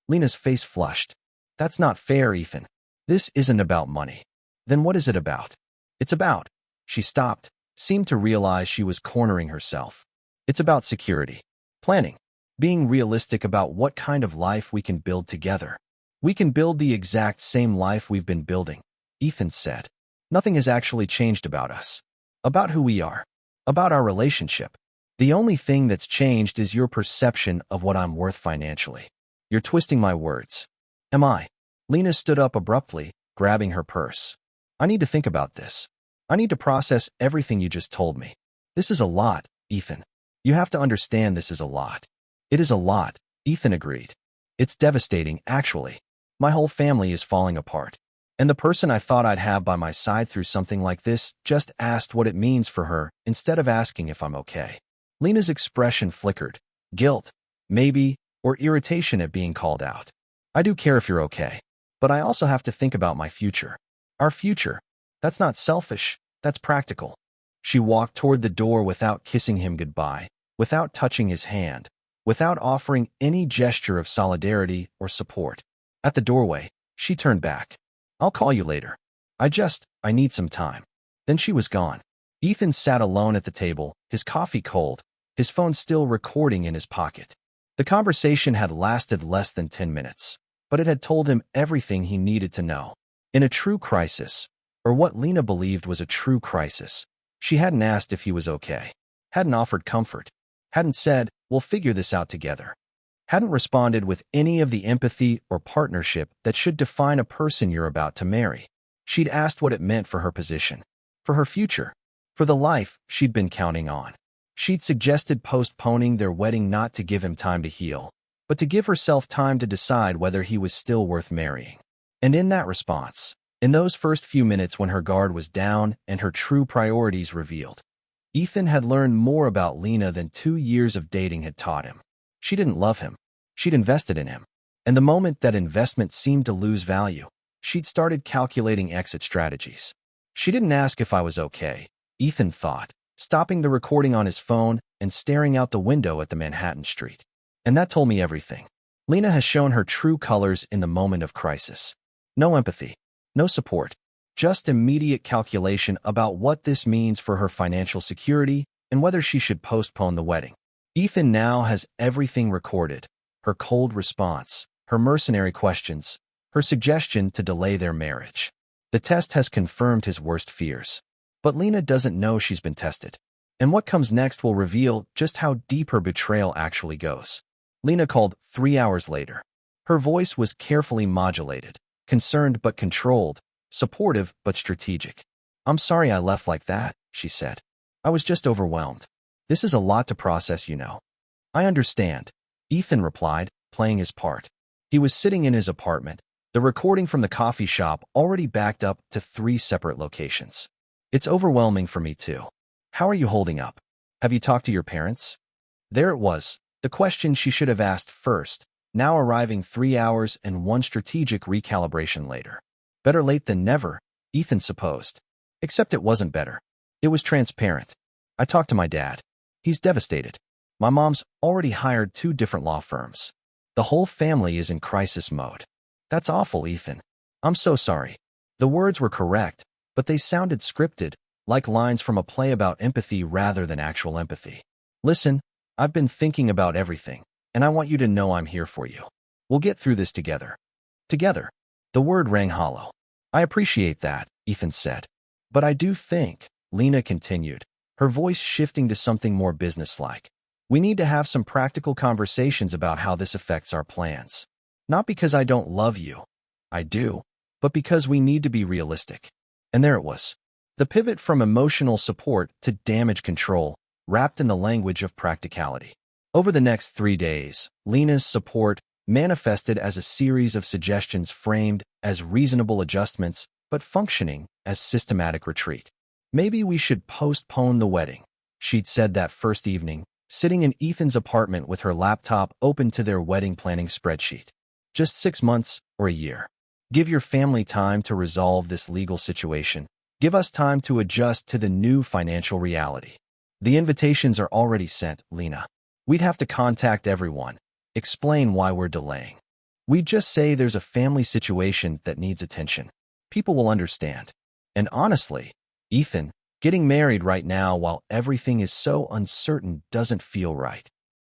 A: Lena's face flushed. That's not fair, Ethan. This isn't about money. Then what is it about? It's about. She stopped, seemed to realize she was cornering herself. It's about security. Planning. Being realistic about what kind of life we can build together. We can build the exact same life we've been building, Ethan said. Nothing has actually changed about us. About who we are. About our relationship. The only thing that's changed is your perception of what I'm worth financially. You're twisting my words. Am I? Lena stood up abruptly, grabbing her purse. I need to think about this. I need to process everything you just told me. This is a lot, Ethan. You have to understand this is a lot. It is a lot, Ethan agreed. It's devastating, actually. My whole family is falling apart. And the person I thought I'd have by my side through something like this just asked what it means for her instead of asking if I'm okay. Lena's expression flickered. Guilt, maybe, or irritation at being called out. I do care if you're okay. But I also have to think about my future. Our future. That's not selfish, that's practical. She walked toward the door without kissing him goodbye, without touching his hand, without offering any gesture of solidarity or support. At the doorway, she turned back. I'll call you later. I need some time. Then she was gone. Ethan sat alone at the table, his coffee cold, his phone still recording in his pocket. The conversation had lasted less than 10 minutes, but it had told him everything he needed to know. In a true crisis, or what Lena believed was a true crisis, she hadn't asked if he was okay, hadn't offered comfort, Hadn't said, "We'll figure this out together." Hadn't responded with any of the empathy or partnership that should define a person you're about to marry. She'd asked what it meant for her position, for her future, for the life she'd been counting on. She'd suggested postponing their wedding not to give him time to heal, but to give herself time to decide whether he was still worth marrying. And in that response, in those first few minutes when her guard was down and her true priorities revealed, Ethan had learned more about Lena than 2 years of dating had taught him. She didn't love him. She'd invested in him. And the moment that investment seemed to lose value, she'd started calculating exit strategies. She didn't ask if I was okay, Ethan thought, stopping the recording on his phone and staring out the window at the Manhattan street. And that told me everything. Lena has shown her true colors in the moment of crisis. No empathy, no support, just immediate calculation about what this means for her financial security and whether she should postpone the wedding. Ethan now has everything recorded: her cold response, her mercenary questions, her suggestion to delay their marriage. The test has confirmed his worst fears. But Lena doesn't know she's been tested. And what comes next will reveal just how deep her betrayal actually goes. Lena called 3 hours later. Her voice was carefully modulated, concerned but controlled, supportive but strategic. "I'm sorry I left like that," she said. "I was just overwhelmed. This is a lot to process, you know." "I understand," Ethan replied, playing his part. He was sitting in his apartment, the recording from the coffee shop already backed up to 3 separate locations. "It's overwhelming for me too. How are you holding up? Have you talked to your parents?" There it was, the question she should have asked first, now arriving 3 hours and one strategic recalibration later. Better late than never, Ethan supposed. Except it wasn't better. It was transparent. "I talked to my dad. He's devastated. My mom's already hired 2 different law firms. The whole family is in crisis mode." "That's awful, Ethan. I'm so sorry." The words were correct, but they sounded scripted, like lines from a play about empathy rather than actual empathy. "Listen, I've been thinking about everything, and I want you to know I'm here for you. We'll get through this together." Together. The word rang hollow. "I appreciate that," Ethan said. "But I do think," Lena continued, her voice shifting to something more businesslike, "we need to have some practical conversations about how this affects our plans. Not because I don't love you. I do. But because we need to be realistic." And there it was. The pivot from emotional support to damage control, wrapped in the language of practicality. Over the next 3 days, Lena's support manifested as a series of suggestions framed as reasonable adjustments, but functioning as systematic retreat. "Maybe we should postpone the wedding," she'd said that first evening, sitting in Ethan's apartment with her laptop open to their wedding planning spreadsheet. "Just 6 months or a year. Give your family time to resolve this legal situation. Give us time to adjust to the new financial reality." "The invitations are already sent, Lena. We'd have to contact everyone, explain why we're delaying. We'd just say there's a family situation that needs attention. People will understand. And honestly, Ethan, getting married right now while everything is so uncertain doesn't feel right.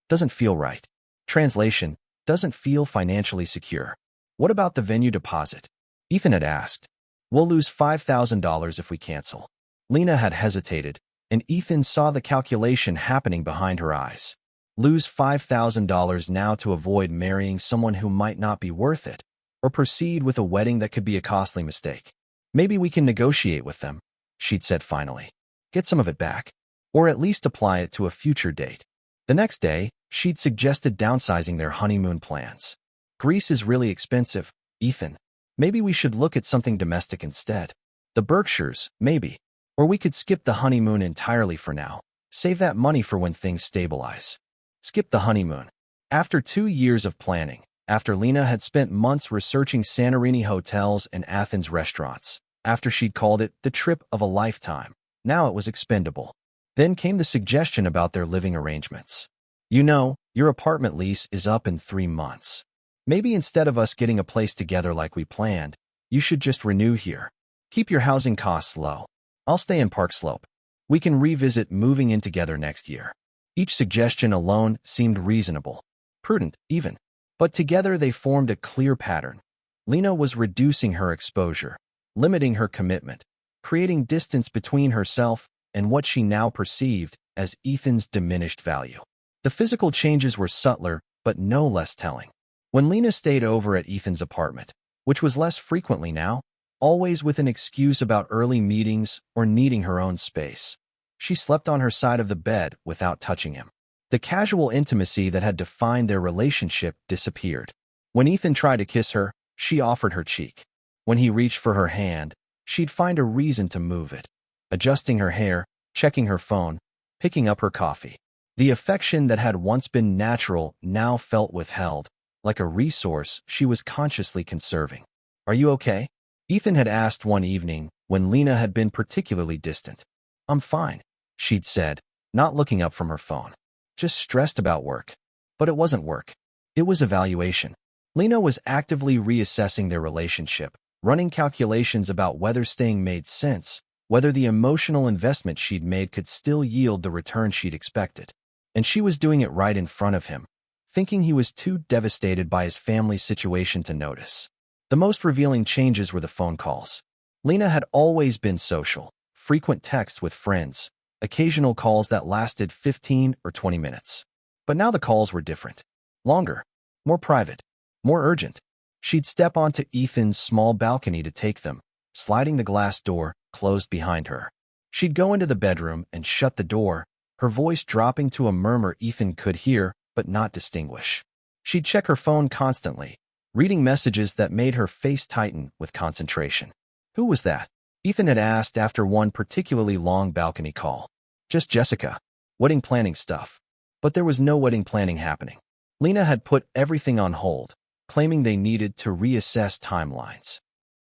A: Doesn't feel right. Translation, doesn't feel financially secure. What about the venue deposit?" Ethan had asked. "We'll lose $5,000 if we cancel." Lena had hesitated, and Ethan saw the calculation happening behind her eyes. Lose $5,000 now to avoid marrying someone who might not be worth it, or proceed with a wedding that could be a costly mistake. "Maybe we can negotiate with them," she'd said finally. "Get some of it back, or at least apply it to a future date." The next day, she'd suggested downsizing their honeymoon plans. "Greece is really expensive, Ethan. Maybe we should look at something domestic instead. The Berkshires, maybe. Or we could skip the honeymoon entirely for now. Save that money for when things stabilize." Skip the honeymoon. After 2 years of planning, after Lena had spent months researching Santorini hotels and Athens restaurants, after she'd called it the trip of a lifetime, now it was expendable. Then came the suggestion about their living arrangements. "You know, your apartment lease is up in 3 months. Maybe instead of us getting a place together like we planned, you should just renew here. Keep your housing costs low. I'll stay in Park Slope. We can revisit moving in together next year." Each suggestion alone seemed reasonable, prudent even. But together they formed a clear pattern. Lena was reducing her exposure, limiting her commitment, creating distance between herself and what she now perceived as Ethan's diminished value. The physical changes were subtler, but no less telling. When Lena stayed over at Ethan's apartment, which was less frequently now, always with an excuse about early meetings or needing her own space, she slept on her side of the bed without touching him. The casual intimacy that had defined their relationship disappeared. When Ethan tried to kiss her, she offered her cheek. When he reached for her hand, she'd find a reason to move it, adjusting her hair, checking her phone, picking up her coffee. The affection that had once been natural now felt withheld, like a resource she was consciously conserving. "Are you okay?" Ethan had asked one evening when Lena had been particularly distant. "I'm fine," she'd said, not looking up from her phone. "Just stressed about work." But it wasn't work. It was evaluation. Lena was actively reassessing their relationship, running calculations about whether staying made sense, whether the emotional investment she'd made could still yield the return she'd expected. And she was doing it right in front of him, thinking he was too devastated by his family situation to notice. The most revealing changes were the phone calls. Lena had always been social, frequent texts with friends, occasional calls that lasted 15 or 20 minutes. But now the calls were different. Longer, more private, more urgent. She'd step onto Ethan's small balcony to take them, sliding the glass door closed behind her. She'd go into the bedroom and shut the door, her voice dropping to a murmur Ethan could hear but not distinguish. She'd check her phone constantly, reading messages that made her face tighten with concentration. "Who was that?" Ethan had asked after one particularly long balcony call. "Just Jessica. Wedding planning stuff." But there was no wedding planning happening. Lena had put everything on hold, claiming they needed to reassess timelines.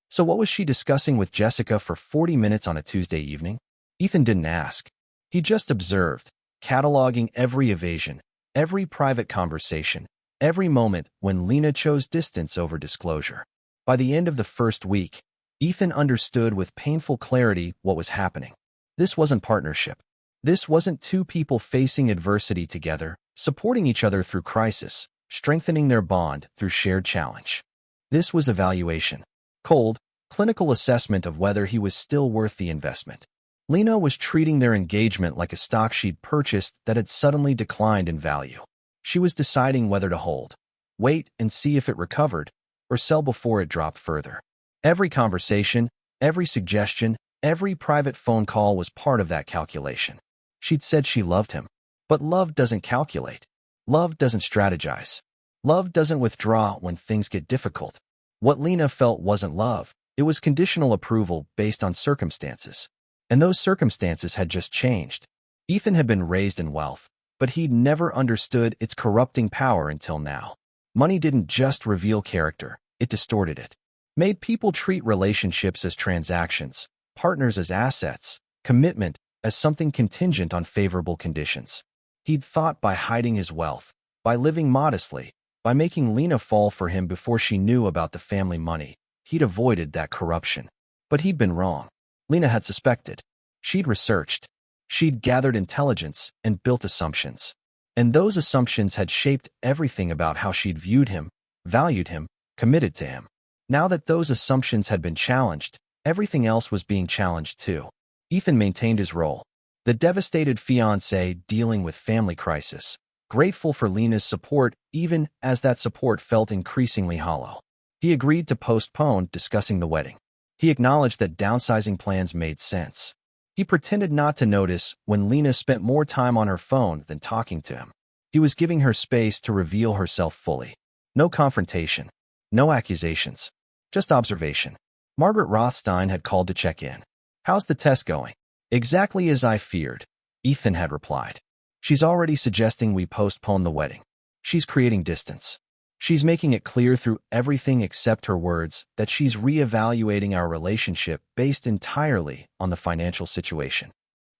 A: So what was she discussing with Jessica for 40 minutes on a Tuesday evening? Ethan didn't ask. He just observed, cataloging every evasion, every private conversation, every moment when Lena chose distance over disclosure. By the end of the first week, Ethan understood with painful clarity what was happening. This wasn't partnership. This wasn't two people facing adversity together, supporting each other through crisis, strengthening their bond through shared challenge. This was evaluation. Cold, clinical assessment of whether he was still worth the investment. Lena was treating their engagement like a stock she'd purchased that had suddenly declined in value. She was deciding whether to hold, wait and see if it recovered, or sell before it dropped further. Every conversation, every suggestion, every private phone call was part of that calculation. She'd said she loved him. But love doesn't calculate. Love doesn't strategize. Love doesn't withdraw when things get difficult. What Lena felt wasn't love. It was conditional approval based on circumstances. And those circumstances had just changed. Ethan had been raised in wealth, but he'd never understood its corrupting power until now. Money didn't just reveal character, it distorted it. Made people treat relationships as transactions, partners as assets, commitment as something contingent on favorable conditions. He'd thought by hiding his wealth, by living modestly, by making Lena fall for him before she knew about the family money, he'd avoided that corruption. But he'd been wrong. Lena had suspected. She'd researched. She'd gathered intelligence and built assumptions. And those assumptions had shaped everything about how she'd viewed him, valued him, committed to him. Now that those assumptions had been challenged, everything else was being challenged too. Ethan maintained his role. The devastated fiancé dealing with family crisis, grateful for Lena's support even as that support felt increasingly hollow. He agreed to postpone discussing the wedding. He acknowledged that downsizing plans made sense. He pretended not to notice when Lena spent more time on her phone than talking to him. He was giving her space to reveal herself fully. No confrontation. No accusations. Just observation. Margaret Rothstein had called to check in. "How's the test going?" "Exactly as I feared," Ethan had replied. "She's already suggesting we postpone the wedding. She's creating distance. She's making it clear through everything except her words that she's reevaluating our relationship based entirely on the financial situation."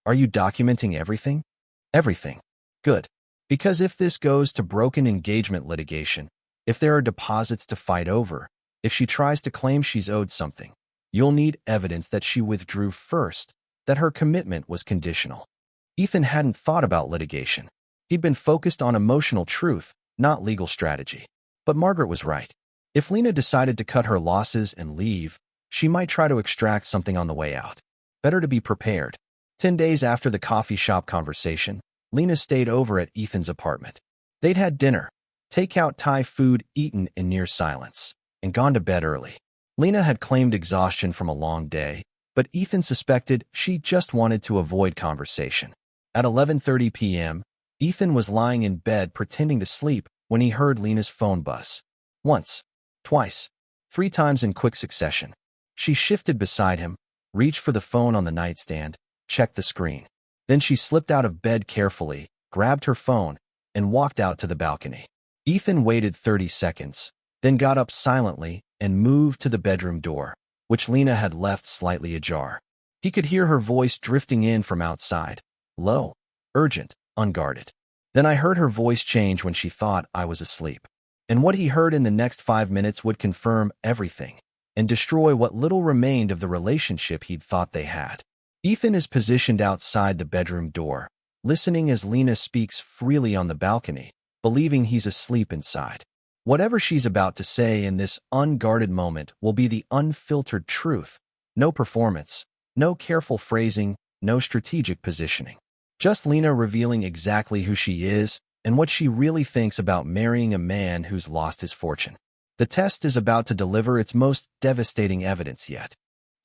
A: "Are you documenting everything?" "Everything." "Good. Because if this goes to broken engagement litigation, if there are deposits to fight over, if she tries to claim she's owed something, you'll need evidence that she withdrew first, that her commitment was conditional." Ethan hadn't thought about litigation. He'd been focused on emotional truth, not legal strategy. But Margaret was right. If Lena decided to cut her losses and leave, she might try to extract something on the way out. Better to be prepared. 10 days after the coffee shop conversation, Lena stayed over at Ethan's apartment. They'd had dinner, takeout Thai food eaten in near silence, and gone to bed early. Lena had claimed exhaustion from a long day, but Ethan suspected she just wanted to avoid conversation. At 11:30 p.m., Ethan was lying in bed pretending to sleep when he heard Lena's phone buzz. Once, twice, 3 times in quick succession. She shifted beside him, reached for the phone on the nightstand, checked the screen. Then she slipped out of bed carefully, grabbed her phone, and walked out to the balcony. Ethan waited 30 seconds, then got up silently and moved to the bedroom door, which Lena had left slightly ajar. He could hear her voice drifting in from outside, low, urgent, unguarded. Then I heard her voice change when she thought I was asleep. And what he heard in the next 5 minutes would confirm everything and destroy what little remained of the relationship he'd thought they had. Ethan is positioned outside the bedroom door, listening as Lena speaks freely on the balcony, believing he's asleep inside. Whatever she's about to say in this unguarded moment will be the unfiltered truth. No performance, no careful phrasing, no strategic positioning. Just Lena revealing exactly who she is and what she really thinks about marrying a man who's lost his fortune. The test is about to deliver its most devastating evidence yet.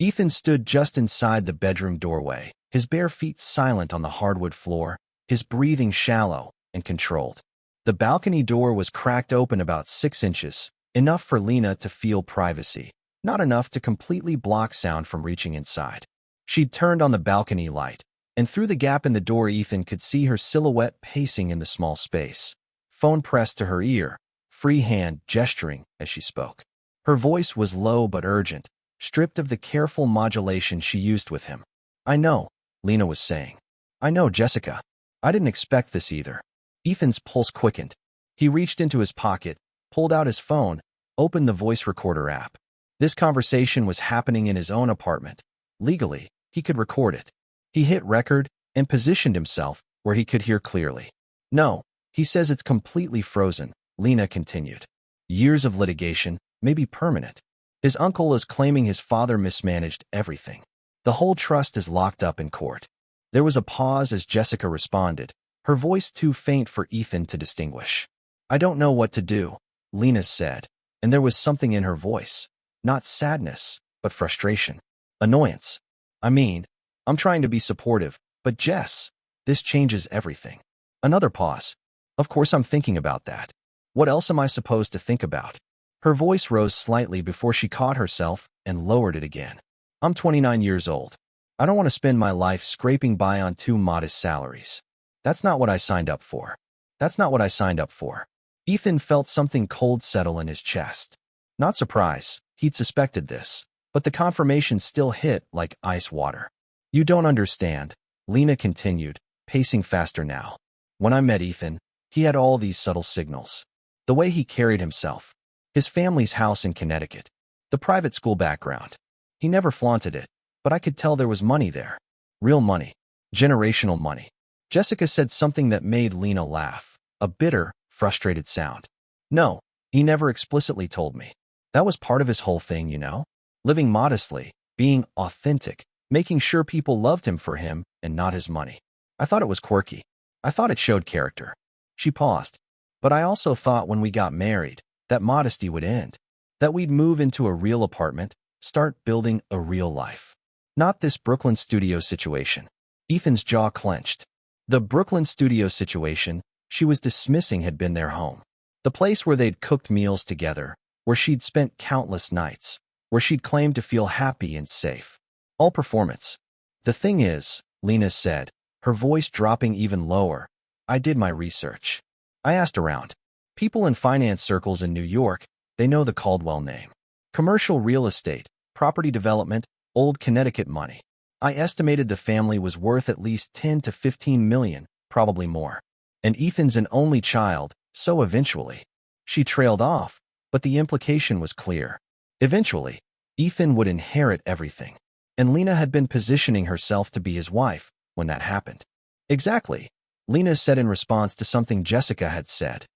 A: Ethan stood just inside the bedroom doorway, his bare feet silent on the hardwood floor, his breathing shallow and controlled. The balcony door was cracked open about 6 inches, enough for Lena to feel privacy, not enough to completely block sound from reaching inside. She'd turned on the balcony light, and through the gap in the door Ethan could see her silhouette pacing in the small space, phone pressed to her ear, free hand gesturing as she spoke. Her voice was low but urgent, stripped of the careful modulation she used with him. "I know," Lena was saying. "I know, Jessica. I didn't expect this either." Ethan's pulse quickened. He reached into his pocket, pulled out his phone, opened the voice recorder app. This conversation was happening in his own apartment. Legally, he could record it. He hit record and positioned himself where he could hear clearly. "No, he says it's completely frozen," Lena continued. "Years of litigation, maybe permanent. His uncle is claiming his father mismanaged everything. The whole trust is locked up in court." There was a pause as Jessica responded, her voice too faint for Ethan to distinguish. "I don't know what to do," Lena said, and there was something in her voice. Not sadness, but frustration. Annoyance. I'm trying to be supportive, but Jess, this changes everything." Another pause. "Of course I'm thinking about that. What else am I supposed to think about?" Her voice rose slightly before she caught herself and lowered it again. "I'm 29 years old. I don't want to spend my life scraping by on 2 modest salaries. That's not what I signed up for. That's not what I signed up for." Ethan felt something cold settle in his chest. Not surprise, he'd suspected this, but the confirmation still hit like ice water. "You don't understand," Lena continued, pacing faster now. "When I met Ethan, he had all these subtle signals. The way he carried himself, his family's house in Connecticut, the private school background. He never flaunted it, but I could tell there was money there. Real money. Generational money." Jessica said something that made Lena laugh, a bitter, frustrated sound. "No, he never explicitly told me. That was part of his whole thing, you know? Living modestly, being authentic, making sure people loved him for him and not his money. I thought it was quirky. I thought it showed character." She paused. "But I also thought when we got married, that modesty would end. That we'd move into a real apartment, start building a real life. Not this Brooklyn studio situation." Ethan's jaw clenched. The Brooklyn studio situation she was dismissing had been their home. The place where they'd cooked meals together, where she'd spent countless nights, where she'd claimed to feel happy and safe. All performance. "The thing is," Lena said, her voice dropping even lower, "I did my research. I asked around. People in finance circles in New York, they know the Caldwell name. Commercial real estate, property development, old Connecticut money. I estimated the family was worth at least 10 to 15 million, probably more. And Ethan's an only child, so eventually." She trailed off, but the implication was clear. Eventually, Ethan would inherit everything. And Lena had been positioning herself to be his wife when that happened. "Exactly," Lena said in response to something Jessica had said.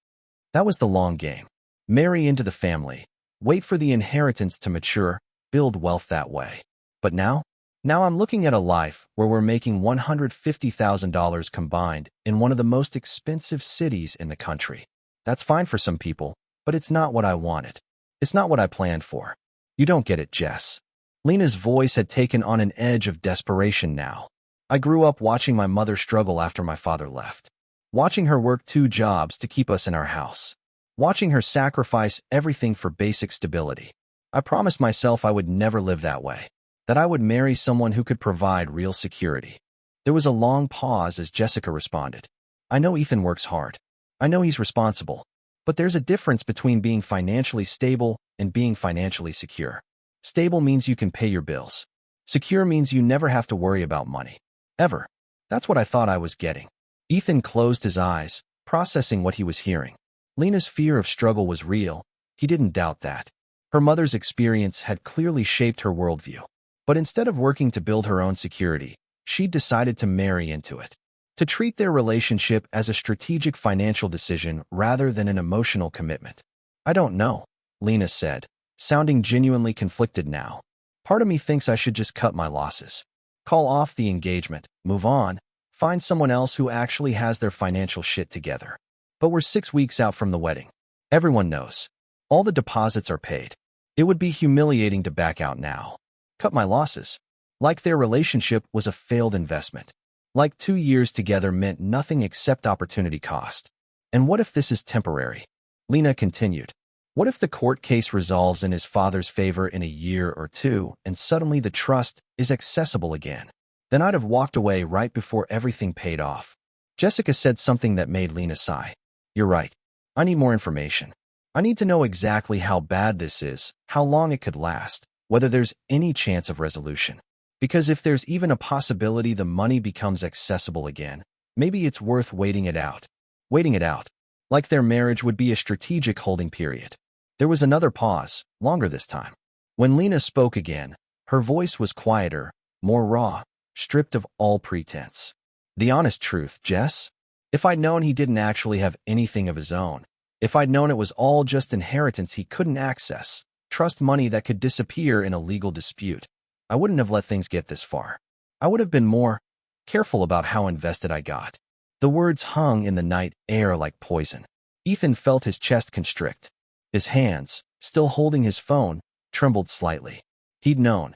A: "That was the long game. Marry into the family, wait for the inheritance to mature, build wealth that way. But now, Now I'm looking at a life where we're making $150,000 combined in one of the most expensive cities in the country. That's fine for some people, but it's not what I wanted. It's not what I planned for. You don't get it, Jess. Lena's voice had taken on an edge of desperation now. I grew up watching my mother struggle after my father left. Watching her work 2 jobs to keep us in our house. Watching her sacrifice everything for basic stability. I promised myself I would never live that way. That I would marry someone who could provide real security. There was a long pause as Jessica responded. I know Ethan works hard. I know he's responsible. But there's a difference between being financially stable and being financially secure. Stable means you can pay your bills. Secure means you never have to worry about money. Ever. That's what I thought I was getting. Ethan closed his eyes, processing what he was hearing. Lena's fear of struggle was real. He didn't doubt that. Her mother's experience had clearly shaped her worldview. But instead of working to build her own security, she decided to marry into it. To treat their relationship as a strategic financial decision rather than an emotional commitment. I don't know, Lena said, sounding genuinely conflicted now. Part of me thinks I should just cut my losses. Call off the engagement, move on, find someone else who actually has their financial shit together. But we're 6 weeks out from the wedding. Everyone knows. All the deposits are paid. It would be humiliating to back out now. Cut my losses. Like their relationship was a failed investment. Like 2 years together meant nothing except opportunity cost. And what if this is temporary? Lena continued. What if the court case resolves in his father's favor in a year or 2 and suddenly the trust is accessible again? Then I'd have walked away right before everything paid off. Jessica said something that made Lena sigh. You're right. I need more information. I need to know exactly how bad this is, how long it could last, whether there's any chance of resolution. Because if there's even a possibility the money becomes accessible again, maybe it's worth waiting it out. Waiting it out. Like their marriage would be a strategic holding period. There was another pause, longer this time. When Lena spoke again, her voice was quieter, more raw, stripped of all pretense. The honest truth, Jess? If I'd known he didn't actually have anything of his own, if I'd known it was all just inheritance he couldn't access, trust money that could disappear in a legal dispute, I wouldn't have let things get this far. I would have been more careful about how invested I got. The words hung in the night air like poison. Ethan felt his chest constrict. His hands, still holding his phone, trembled slightly. He'd known.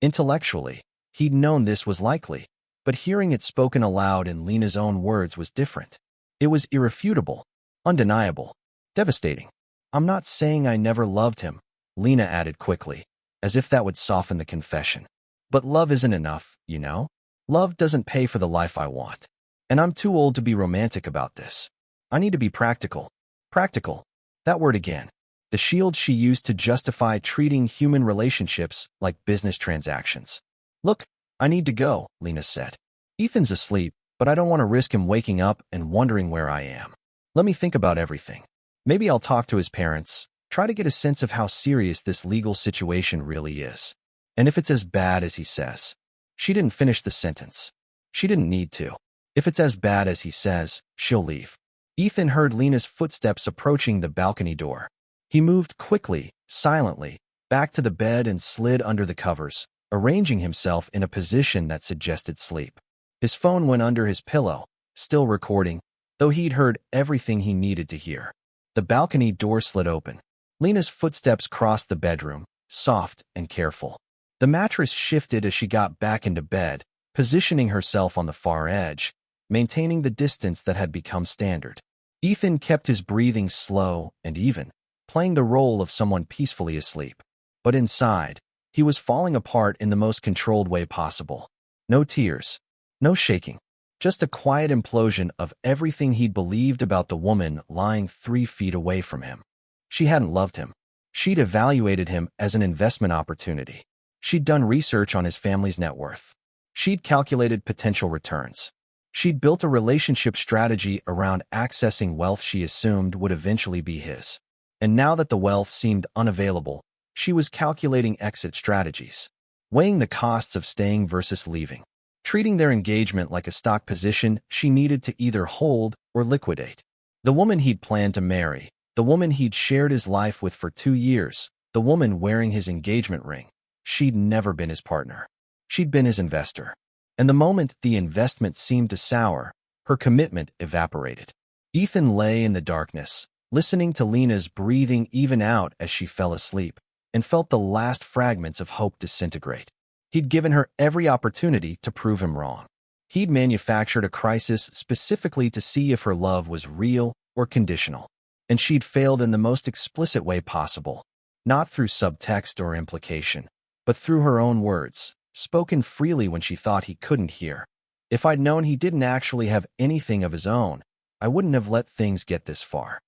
A: Intellectually, he'd known this was likely, but hearing it spoken aloud in Lena's own words was different. It was irrefutable, undeniable, devastating. I'm not saying I never loved him, Lena added quickly, as if that would soften the confession. But love isn't enough, you know? Love doesn't pay for the life I want. And I'm too old to be romantic about this. I need to be practical. Practical. That word again. The shield she used to justify treating human relationships like business transactions. Look, I need to go, Lena said. Ethan's asleep, but I don't want to risk him waking up and wondering where I am. Let me think about everything. Maybe I'll talk to his parents, try to get a sense of how serious this legal situation really is. And if it's as bad as he says. She didn't finish the sentence. She didn't need to. If it's as bad as he says, she'll leave. Ethan heard Lena's footsteps approaching the balcony door. He moved quickly, silently, back to the bed and slid under the covers, arranging himself in a position that suggested sleep. His phone went under his pillow, still recording, though he'd heard everything he needed to hear. The balcony door slid open. Lena's footsteps crossed the bedroom, soft and careful. The mattress shifted as she got back into bed, positioning herself on the far edge, maintaining the distance that had become standard. Ethan kept his breathing slow and even, playing the role of someone peacefully asleep. But inside, he was falling apart in the most controlled way possible. No tears, no shaking, just a quiet implosion of everything he'd believed about the woman lying 3 feet away from him. She hadn't loved him. She'd evaluated him as an investment opportunity. She'd done research on his family's net worth. She'd calculated potential returns. She'd built a relationship strategy around accessing wealth she assumed would eventually be his. And now that the wealth seemed unavailable, she was calculating exit strategies, weighing the costs of staying versus leaving, treating their engagement like a stock position she needed to either hold or liquidate. The woman he'd planned to marry, the woman he'd shared his life with for 2 years, the woman wearing his engagement ring, she'd never been his partner. She'd been his investor. And the moment the investment seemed to sour, her commitment evaporated. Ethan lay in the darkness, listening to Lena's breathing even out as she fell asleep, and felt the last fragments of hope disintegrate. He'd given her every opportunity to prove him wrong. He'd manufactured a crisis specifically to see if her love was real or conditional. And she'd failed in the most explicit way possible, not through subtext or implication, but through her own words, spoken freely when she thought he couldn't hear. If I'd known he didn't actually have anything of his own, I wouldn't have let things get this far.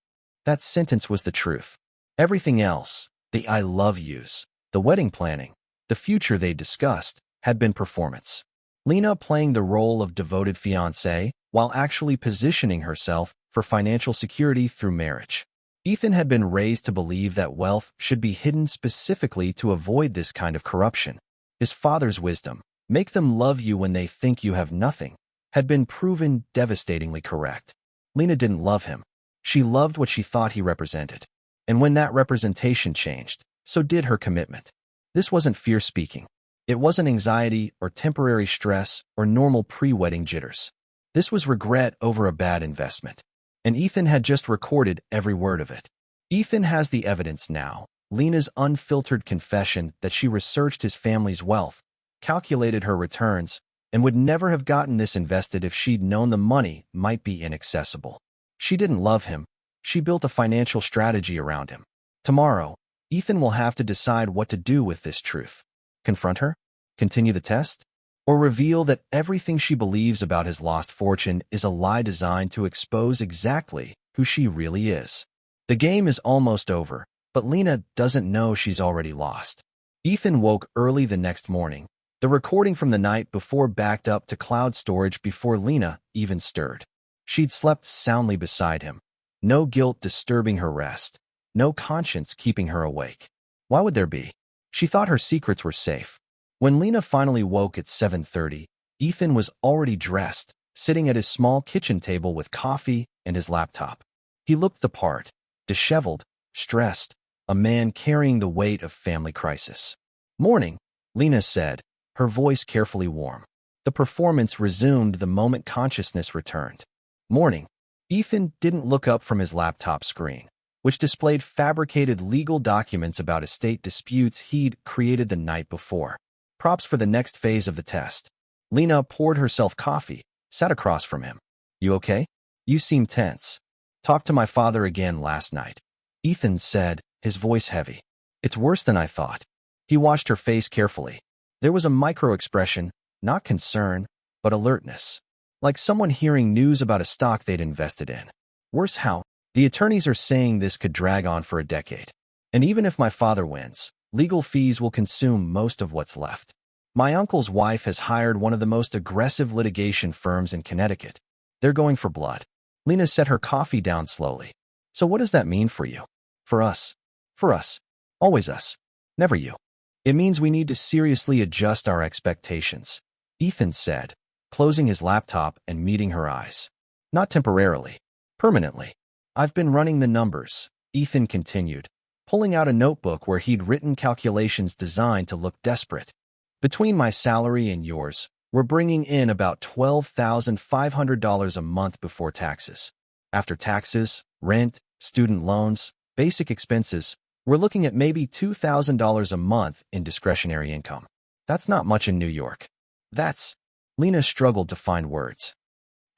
A: That sentence was the truth. Everything else, the I love yous, the wedding planning, the future they discussed, had been performance. Lena playing the role of devoted fiancée while actually positioning herself for financial security through marriage. Ethan had been raised to believe that wealth should be hidden specifically to avoid this kind of corruption. His father's wisdom, make them love you when they think you have nothing, had been proven devastatingly correct. Lena didn't love him. She loved what she thought he represented. And when that representation changed, so did her commitment. This wasn't fear speaking. It wasn't anxiety or temporary stress or normal pre-wedding jitters. This was regret over a bad investment. And Ethan had just recorded every word of it. Ethan has the evidence now, Lena's unfiltered confession that she researched his family's wealth, calculated her returns, and would never have gotten this invested if she'd known the money might be inaccessible. She didn't love him. She built a financial strategy around him. Tomorrow, Ethan will have to decide what to do with this truth. Confront her? Continue the test? Or reveal that everything she believes about his lost fortune is a lie designed to expose exactly who she really is. The game is almost over, but Lena doesn't know she's already lost. Ethan woke early the next morning. The recording from the night before backed up to cloud storage before Lena even stirred. She'd slept soundly beside him. No guilt disturbing her rest. No conscience keeping her awake. Why would there be? She thought her secrets were safe. When Lena finally woke at 7:30, Ethan was already dressed, sitting at his small kitchen table with coffee and his laptop. He looked the part, disheveled, stressed, a man carrying the weight of family crisis. "Morning," Lena said, her voice carefully warm. The performance resumed the moment consciousness returned. "Morning." Ethan didn't look up from his laptop screen, which displayed fabricated legal documents about estate disputes he'd created the night before. Props for the next phase of the test. Lena poured herself coffee, sat across from him. "You okay? You seem tense." "Talked to my father again last night," Ethan said, his voice heavy. "It's worse than I thought." He watched her face carefully. There was a micro-expression, not concern, but alertness. Like someone hearing news about a stock they'd invested in. "Worse how? The attorneys are saying this could drag on for a decade. And even if my father wins, legal fees will consume most of what's left. My uncle's wife has hired one of the most aggressive litigation firms in Connecticut. They're going for blood." Lena set her coffee down slowly. "So what does that mean for you?" "For us. For us. Always us. Never you. It means we need to seriously adjust our expectations," Ethan said, closing his laptop and meeting her eyes. "Not temporarily. Permanently. I've been running the numbers," Ethan continued, pulling out a notebook where he'd written calculations designed to look desperate. "Between my salary and yours, we're bringing in about $12,500 a month before taxes. After taxes, rent, student loans, basic expenses, we're looking at maybe $2,000 a month in discretionary income. That's not much in New York. That's..." Lena struggled to find words.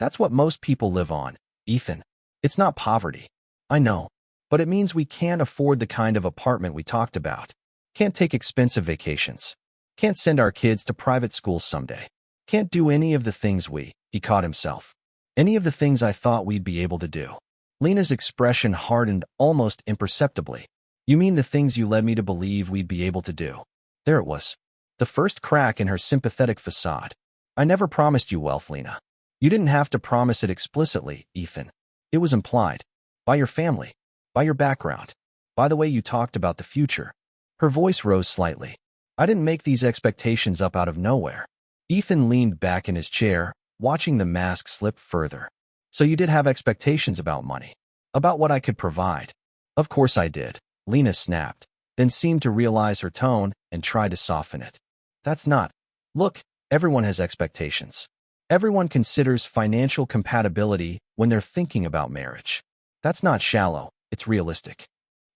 A: "That's what most people live on, Ethan. It's not poverty. I know. But it means we can't afford the kind of apartment we talked about. Can't take expensive vacations. Can't send our kids to private schools someday. Can't do any of the things he caught himself. Any of the things I thought we'd be able to do." Lena's expression hardened almost imperceptibly. "You mean the things you led me to believe we'd be able to do?" There it was. The first crack in her sympathetic facade. "I never promised you wealth, Lena. You didn't have to promise it explicitly, Ethan. It was implied. By your family. By your background. By the way you talked about the future." Her voice rose slightly. "I didn't make these expectations up out of nowhere." Ethan leaned back in his chair, watching the mask slip further. "So you did have expectations about money? About what I could provide?" "Of course I did," Lena snapped, then seemed to realize her tone and tried to soften it. "That's not..." Look, everyone has expectations. Everyone considers financial compatibility when they're thinking about marriage. That's not shallow, it's realistic.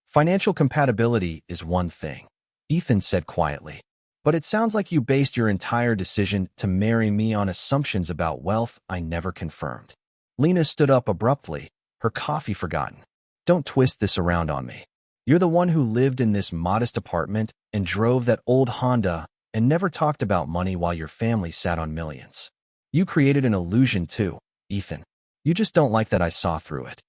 A: Financial compatibility is one thing, Ethan said quietly. But it sounds like you based your entire decision to marry me on assumptions about wealth I never confirmed. Lena stood up abruptly, her coffee forgotten. Don't twist this around on me. You're the one who lived in this modest apartment and drove that old Honda and never talked about money while your family sat on millions. You created an illusion too, Ethan. You just don't like that I saw through it.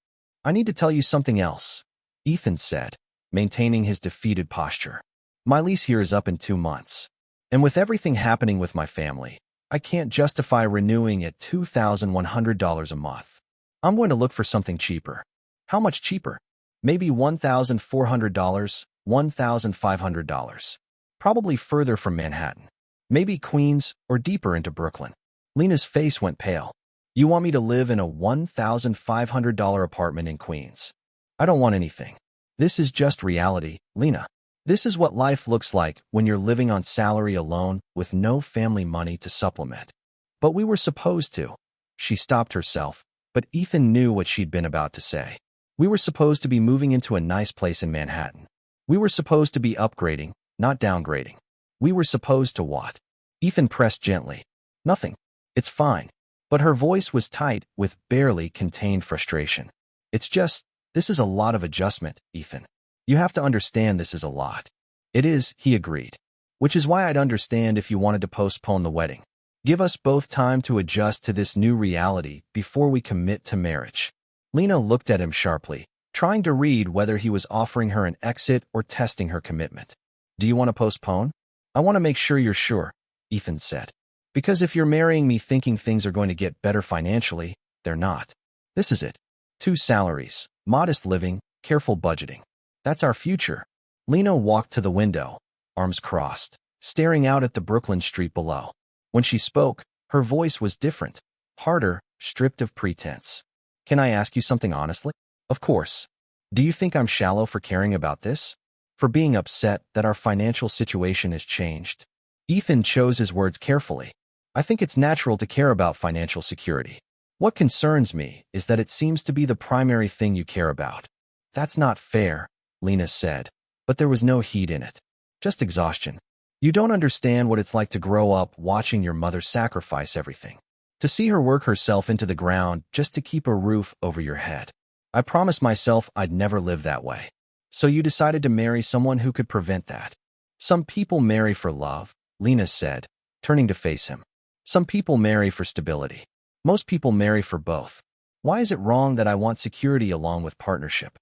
A: I need to tell you something else, Ethan said, maintaining his defeated posture. My lease here is up in 2 months. And with everything happening with my family, I can't justify renewing at $2,100 a month. I'm going to look for something cheaper. How much cheaper? Maybe $1,400, $1,500. Probably further from Manhattan. Maybe Queens or deeper into Brooklyn. Lena's face went pale. You want me to live in a $1,500 apartment in Queens? I don't want anything. This is just reality, Lena. This is what life looks like when you're living on salary alone with no family money to supplement. But we were supposed to. She stopped herself, but Ethan knew what she'd been about to say. We were supposed to be moving into a nice place in Manhattan. We were supposed to be upgrading, not downgrading. We were supposed to what? Ethan pressed gently. Nothing. It's fine. But her voice was tight with barely contained frustration. It's just, this is a lot of adjustment, Ethan. You have to understand this is a lot. It is, he agreed. Which is why I'd understand if you wanted to postpone the wedding. Give us both time to adjust to this new reality before we commit to marriage. Lena looked at him sharply, trying to read whether he was offering her an exit or testing her commitment. Do you want to postpone? I want to make sure you're sure, Ethan said. Because if you're marrying me thinking things are going to get better financially, they're not. This is it. 2 salaries, modest living, careful budgeting. That's our future. Lena walked to the window, arms crossed, staring out at the Brooklyn street below. When she spoke, her voice was different, harder, stripped of pretense. Can I ask you something honestly? Of course. Do you think I'm shallow for caring about this? For being upset that our financial situation has changed? Ethan chose his words carefully. I think it's natural to care about financial security. What concerns me is that it seems to be the primary thing you care about. That's not fair, Lena said, but there was no heat in it. Just exhaustion. You don't understand what it's like to grow up watching your mother sacrifice everything. To see her work herself into the ground just to keep a roof over your head. I promised myself I'd never live that way. So you decided to marry someone who could prevent that. Some people marry for love, Lena said, turning to face him. Some people marry for stability. Most people marry for both. Why is it wrong that I want security along with partnership?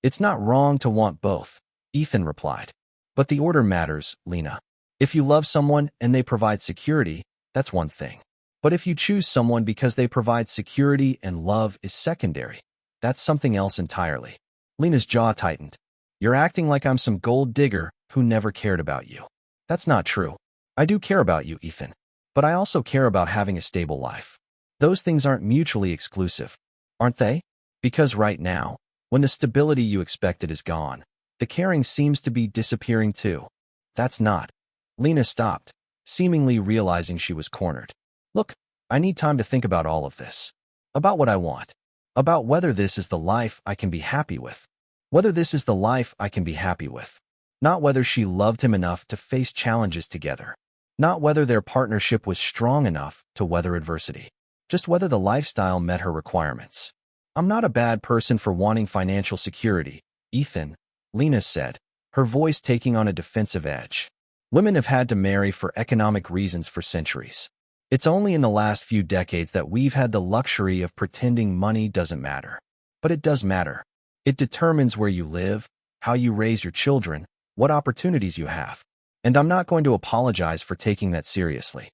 A: It's not wrong to want both, Ethan replied. But the order matters, Lena. If you love someone and they provide security, that's one thing. But if you choose someone because they provide security and love is secondary, that's something else entirely. Lena's jaw tightened. You're acting like I'm some gold digger who never cared about you. That's not true. I do care about you, Ethan. But I also care about having a stable life. Those things aren't mutually exclusive, aren't they? Because right now, when the stability you expected is gone, the caring seems to be disappearing too. That's not. Lena stopped, seemingly realizing she was cornered. Look, I need time to think about all of this. About what I want. About whether this is the life I can be happy with. Whether this is the life I can be happy with. Not whether she loved him enough to face challenges together. Not whether their partnership was strong enough to weather adversity. Just whether the lifestyle met her requirements. I'm not a bad person for wanting financial security, Ethan, Lena said, her voice taking on a defensive edge. Women have had to marry for economic reasons for centuries. It's only in the last few decades that we've had the luxury of pretending money doesn't matter. But it does matter. It determines where you live, how you raise your children, what opportunities you have. And I'm not going to apologize for taking that seriously.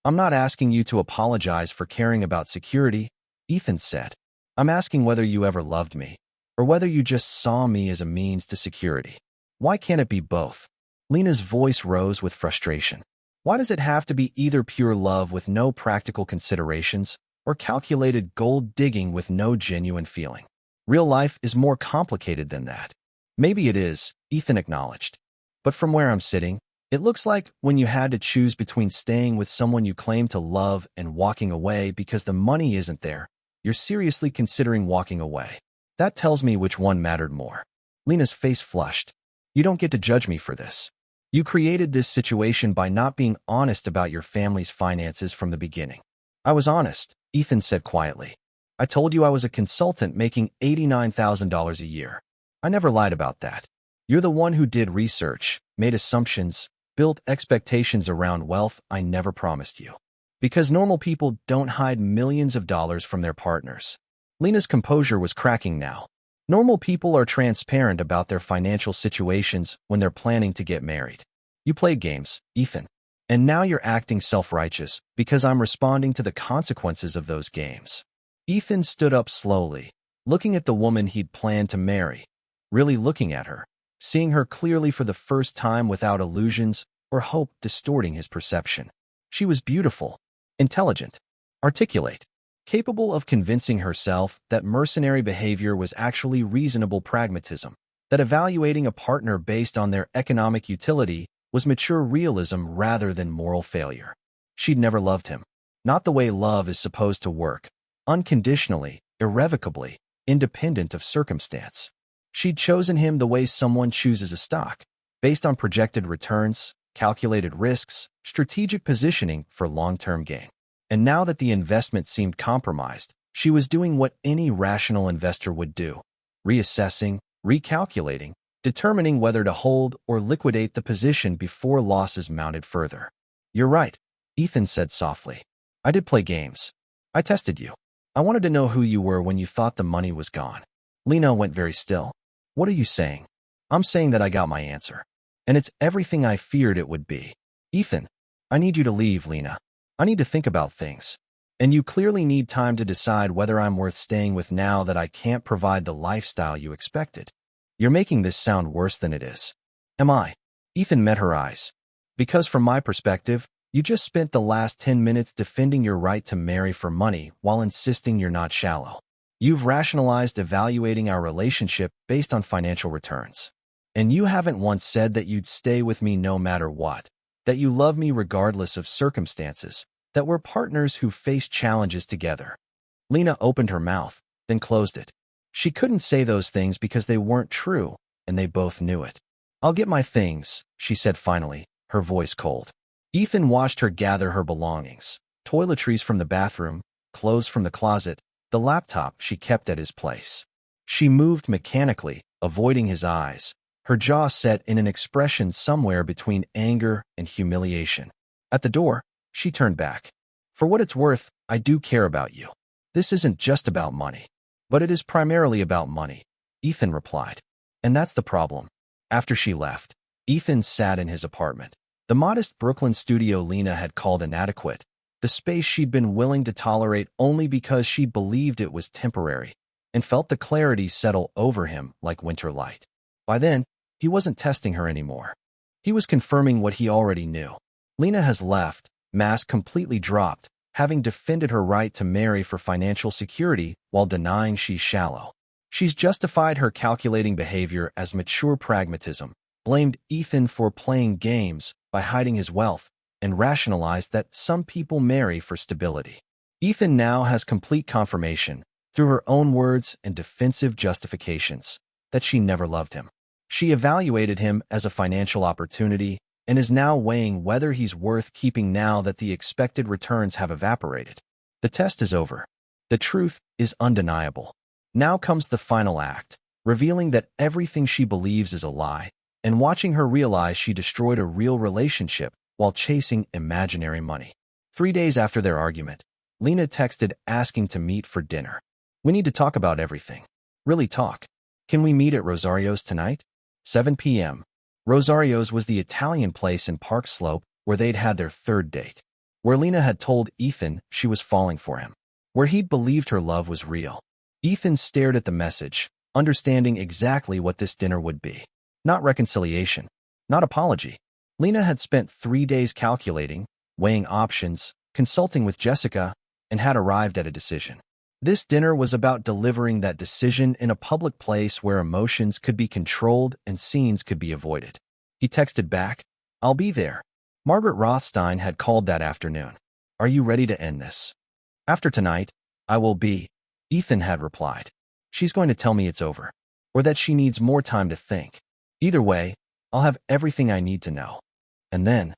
A: I'm not asking you to apologize for caring about security, Ethan said. I'm asking whether you ever loved me, or whether you just saw me as a means to security. Why can't it be both? Lena's voice rose with frustration. Why does it have to be either pure love with no practical considerations, or calculated gold digging with no genuine feeling? Real life is more complicated than that. Maybe it is, Ethan acknowledged. But from where I'm sitting, It looks like when you had to choose between staying with someone you claim to love and walking away because the money isn't there, you're seriously considering walking away. That tells me which one mattered more. Lena's face flushed. You don't get to judge me for this. You created this situation by not being honest about your family's finances from the beginning. I was honest, Ethan said quietly. I told you I was a consultant making $89,000 a year. I never lied about that. You're the one who did research, made assumptions, built expectations around wealth I never promised you. Because normal people don't hide millions of dollars from their partners. Lena's composure was cracking now. Normal people are transparent about their financial situations when they're planning to get married. You played games, Ethan. And now you're acting self-righteous because I'm responding to the consequences of those games. Ethan stood up slowly, looking at the woman he'd planned to marry, really looking at her, seeing her clearly for the first time without illusions or hope distorting his perception. She was beautiful, intelligent, articulate, capable of convincing herself that mercenary behavior was actually reasonable pragmatism, that evaluating a partner based on their economic utility was mature realism rather than moral failure. She'd never loved him, not the way love is supposed to work, unconditionally, irrevocably, independent of circumstance. She'd chosen him the way someone chooses a stock, based on projected returns, calculated risks, strategic positioning for long-term gain. And now that the investment seemed compromised, she was doing what any rational investor would do, reassessing, recalculating, determining whether to hold or liquidate the position before losses mounted further. You're right, Ethan said softly. I did play games. I tested you. I wanted to know who you were when you thought the money was gone. Lena went very still. What are you saying? I'm saying that I got my answer. And it's everything I feared it would be. Ethan, I need you to leave, Lena. I need to think about things. And you clearly need time to decide whether I'm worth staying with now that I can't provide the lifestyle you expected. You're making this sound worse than it is. Am I? Ethan met her eyes. Because from my perspective, you just spent the last 10 minutes defending your right to marry for money while insisting you're not shallow. You've rationalized evaluating our relationship based on financial returns. And you haven't once said that you'd stay with me no matter what, that you love me regardless of circumstances, that we're partners who face challenges together. Lena opened her mouth, then closed it. She couldn't say those things because they weren't true, and they both knew it. I'll get my things, she said finally, her voice cold. Ethan watched her gather her belongings, toiletries from the bathroom, clothes from the closet, the laptop she kept at his place. She moved mechanically, avoiding his eyes, her jaw set in an expression somewhere between anger and humiliation. At the door, she turned back. For what it's worth, I do care about you. This isn't just about money. But it is primarily about money, Ethan replied. And that's the problem. After she left, Ethan sat in his apartment. The modest Brooklyn studio Lena had called inadequate, the space she'd been willing to tolerate only because she believed it was temporary, and felt the clarity settle over him like winter light. By then, he wasn't testing her anymore. He was confirming what he already knew. Lena has left, mask completely dropped, having defended her right to marry for financial security while denying she's shallow. She's justified her calculating behavior as mature pragmatism, blamed Ethan for playing games by hiding his wealth, and rationalized that some people marry for stability. Ethan now has complete confirmation, through her own words and defensive justifications, that she never loved him. She evaluated him as a financial opportunity and is now weighing whether he's worth keeping now that the expected returns have evaporated. The test is over. The truth is undeniable. Now comes the final act, revealing that everything she believes is a lie, and watching her realize she destroyed a real relationship while chasing imaginary money. 3 days after their argument, Lena texted asking to meet for dinner. We need to talk about everything. Really talk. Can we meet at Rosario's tonight? 7 p.m. Rosario's was the Italian place in Park Slope where they'd had their third date, where Lena had told Ethan she was falling for him, where he'd believed her love was real. Ethan stared at the message, understanding exactly what this dinner would be. Not reconciliation, not apology. Lena had spent 3 days calculating, weighing options, consulting with Jessica, and had arrived at a decision. This dinner was about delivering that decision in a public place where emotions could be controlled and scenes could be avoided. He texted back, I'll be there. Margaret Rothstein had called that afternoon. Are you ready to end this? After tonight, I will be, Ethan had replied. She's going to tell me it's over, or that she needs more time to think. Either way, I'll have everything I need to know. And then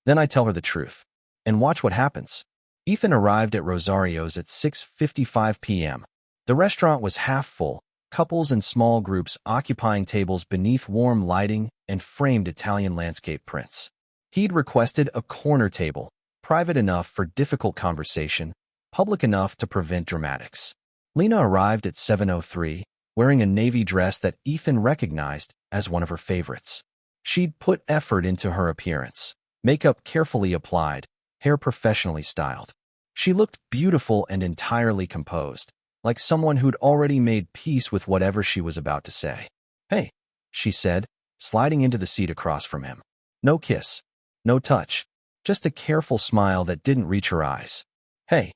A: I tell her the truth. And watch what happens. Ethan arrived at Rosario's at 6:55 p.m. The restaurant was half full, couples and small groups occupying tables beneath warm lighting and framed Italian landscape prints. He'd requested a corner table, private enough for difficult conversation, public enough to prevent dramatics. Lena arrived at 7:03, wearing a navy dress that Ethan recognized as one of her favorites. She'd put effort into her appearance, makeup carefully applied, hair professionally styled. She looked beautiful and entirely composed, like someone who'd already made peace with whatever she was about to say. Hey, she said, sliding into the seat across from him. No kiss, no touch, just a careful smile that didn't reach her eyes. Hey,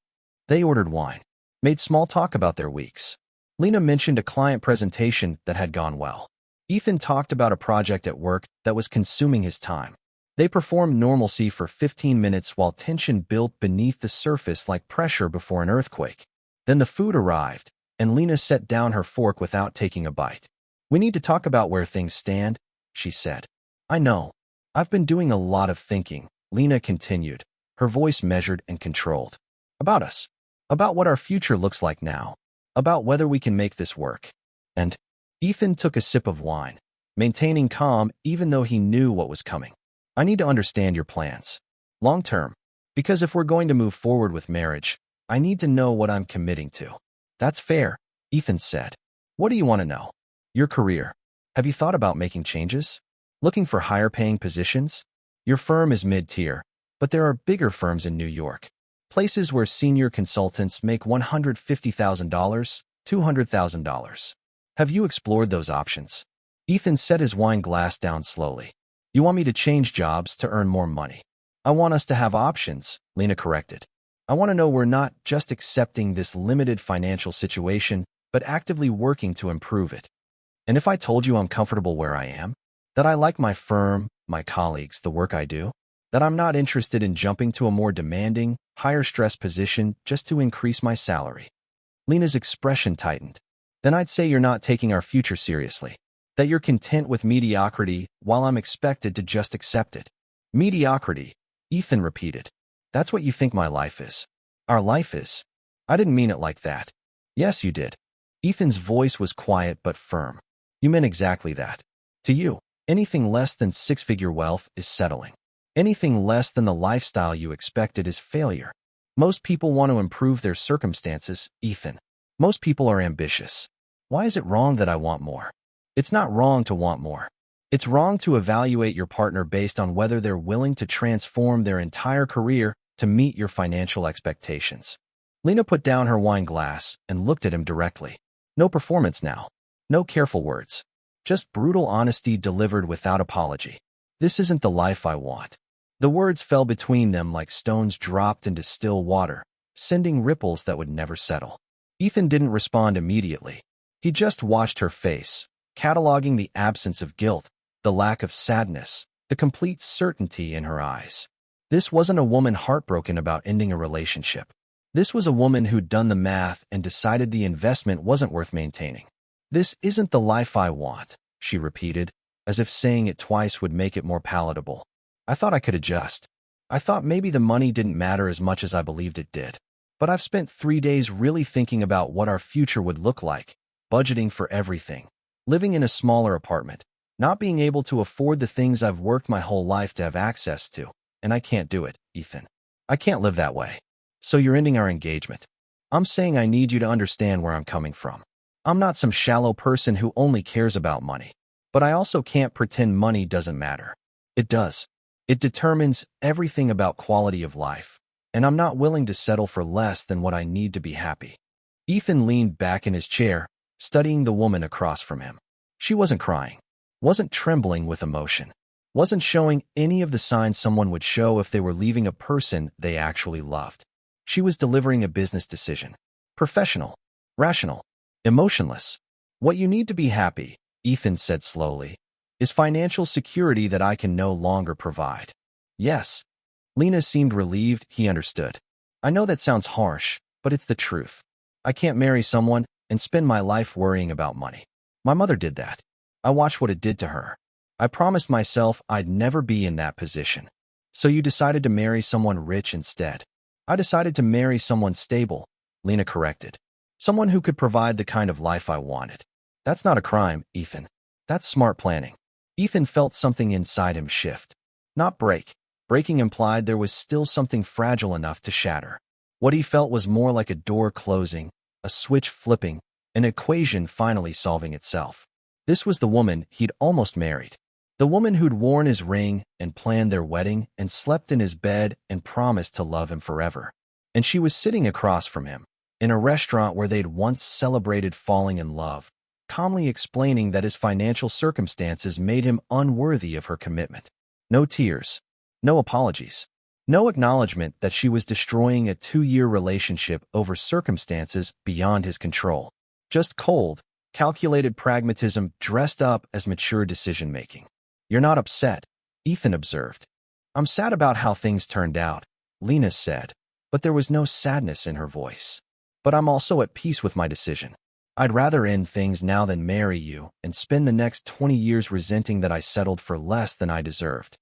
A: they ordered wine, made small talk about their weeks. Lena mentioned a client presentation that had gone well. Ethan talked about a project at work that was consuming his time. They performed normalcy for 15 minutes while tension built beneath the surface like pressure before an earthquake. Then the food arrived, and Lena set down her fork without taking a bite. We need to talk about where things stand, she said. I know. I've been doing a lot of thinking, Lena continued, her voice measured and controlled. About us. About what our future looks like now. About whether we can make this work. And Ethan took a sip of wine, maintaining calm even though he knew what was coming. I need to understand your plans. Long term. Because if we're going to move forward with marriage, I need to know what I'm committing to. That's fair, Ethan said. What do you want to know? Your career. Have you thought about making changes? Looking for higher paying positions? Your firm is mid-tier, but there are bigger firms in New York. Places where senior consultants make $150,000, $200,000. Have you explored those options? Ethan set his wine glass down slowly. You want me to change jobs to earn more money? I want us to have options, Lena corrected. I want to know we're not just accepting this limited financial situation, but actively working to improve it. And if I told you I'm comfortable where I am, that I like my firm, my colleagues, the work I do, that I'm not interested in jumping to a more demanding, higher stress position just to increase my salary. Lena's expression tightened. Then I'd say you're not taking our future seriously, that you're content with mediocrity while I'm expected to just accept it. Mediocrity, Ethan repeated. That's what you think my life is. Our life is. I didn't mean it like that. Yes, you did. Ethan's voice was quiet but firm. You meant exactly that. To you, anything less than six-figure wealth is settling. Anything less than the lifestyle you expected is failure. Most people want to improve their circumstances, Ethan. Most people are ambitious. Why is it wrong that I want more? It's not wrong to want more. It's wrong to evaluate your partner based on whether they're willing to transform their entire career to meet your financial expectations. Lena put down her wine glass and looked at him directly. No performance now. No careful words. Just brutal honesty delivered without apology. This isn't the life I want. The words fell between them like stones dropped into still water, sending ripples that would never settle. Ethan didn't respond immediately. He just watched her face, cataloging the absence of guilt, the lack of sadness, the complete certainty in her eyes. This wasn't a woman heartbroken about ending a relationship. This was a woman who'd done the math and decided the investment wasn't worth maintaining. This isn't the life I want, she repeated, as if saying it twice would make it more palatable. I thought I could adjust. I thought maybe the money didn't matter as much as I believed it did. But I've spent 3 days really thinking about what our future would look like, budgeting for everything, living in a smaller apartment, not being able to afford the things I've worked my whole life to have access to, and I can't do it, Ethan. I can't live that way. So you're ending our engagement. I'm saying I need you to understand where I'm coming from. I'm not some shallow person who only cares about money, but I also can't pretend money doesn't matter. It does. It determines everything about quality of life, and I'm not willing to settle for less than what I need to be happy. Ethan leaned back in his chair, studying the woman across from him. She wasn't crying, wasn't trembling with emotion, wasn't showing any of the signs someone would show if they were leaving a person they actually loved. She was delivering a business decision. Professional, rational, emotionless. What you need to be happy, Ethan said slowly, Is financial security that I can no longer provide. Yes. Lena seemed relieved he understood. I know that sounds harsh, but it's the truth. I can't marry someone and spend my life worrying about money. My mother did that. I watched what it did to her. I promised myself I'd never be in that position. So you decided to marry someone rich instead. I decided to marry someone stable, Lena corrected. Someone who could provide the kind of life I wanted. That's not a crime, Ethan. That's smart planning. Ethan felt something inside him shift. Not break. Breaking implied there was still something fragile enough to shatter. What he felt was more like a door closing, a switch flipping, an equation finally solving itself. This was the woman he'd almost married. The woman who'd worn his ring and planned their wedding and slept in his bed and promised to love him forever. And she was sitting across from him, in a restaurant where they'd once celebrated falling in love, calmly explaining that his financial circumstances made him unworthy of her commitment. No tears. No apologies. No acknowledgement that she was destroying a 2-year relationship over circumstances beyond his control. Just cold, calculated pragmatism dressed up as mature decision-making. You're not upset, Ethan observed. I'm sad about how things turned out, Lena said, but there was no sadness in her voice. But I'm also at peace with my decision. I'd rather end things now than marry you and spend the next 20 years resenting that I settled for less than I deserved.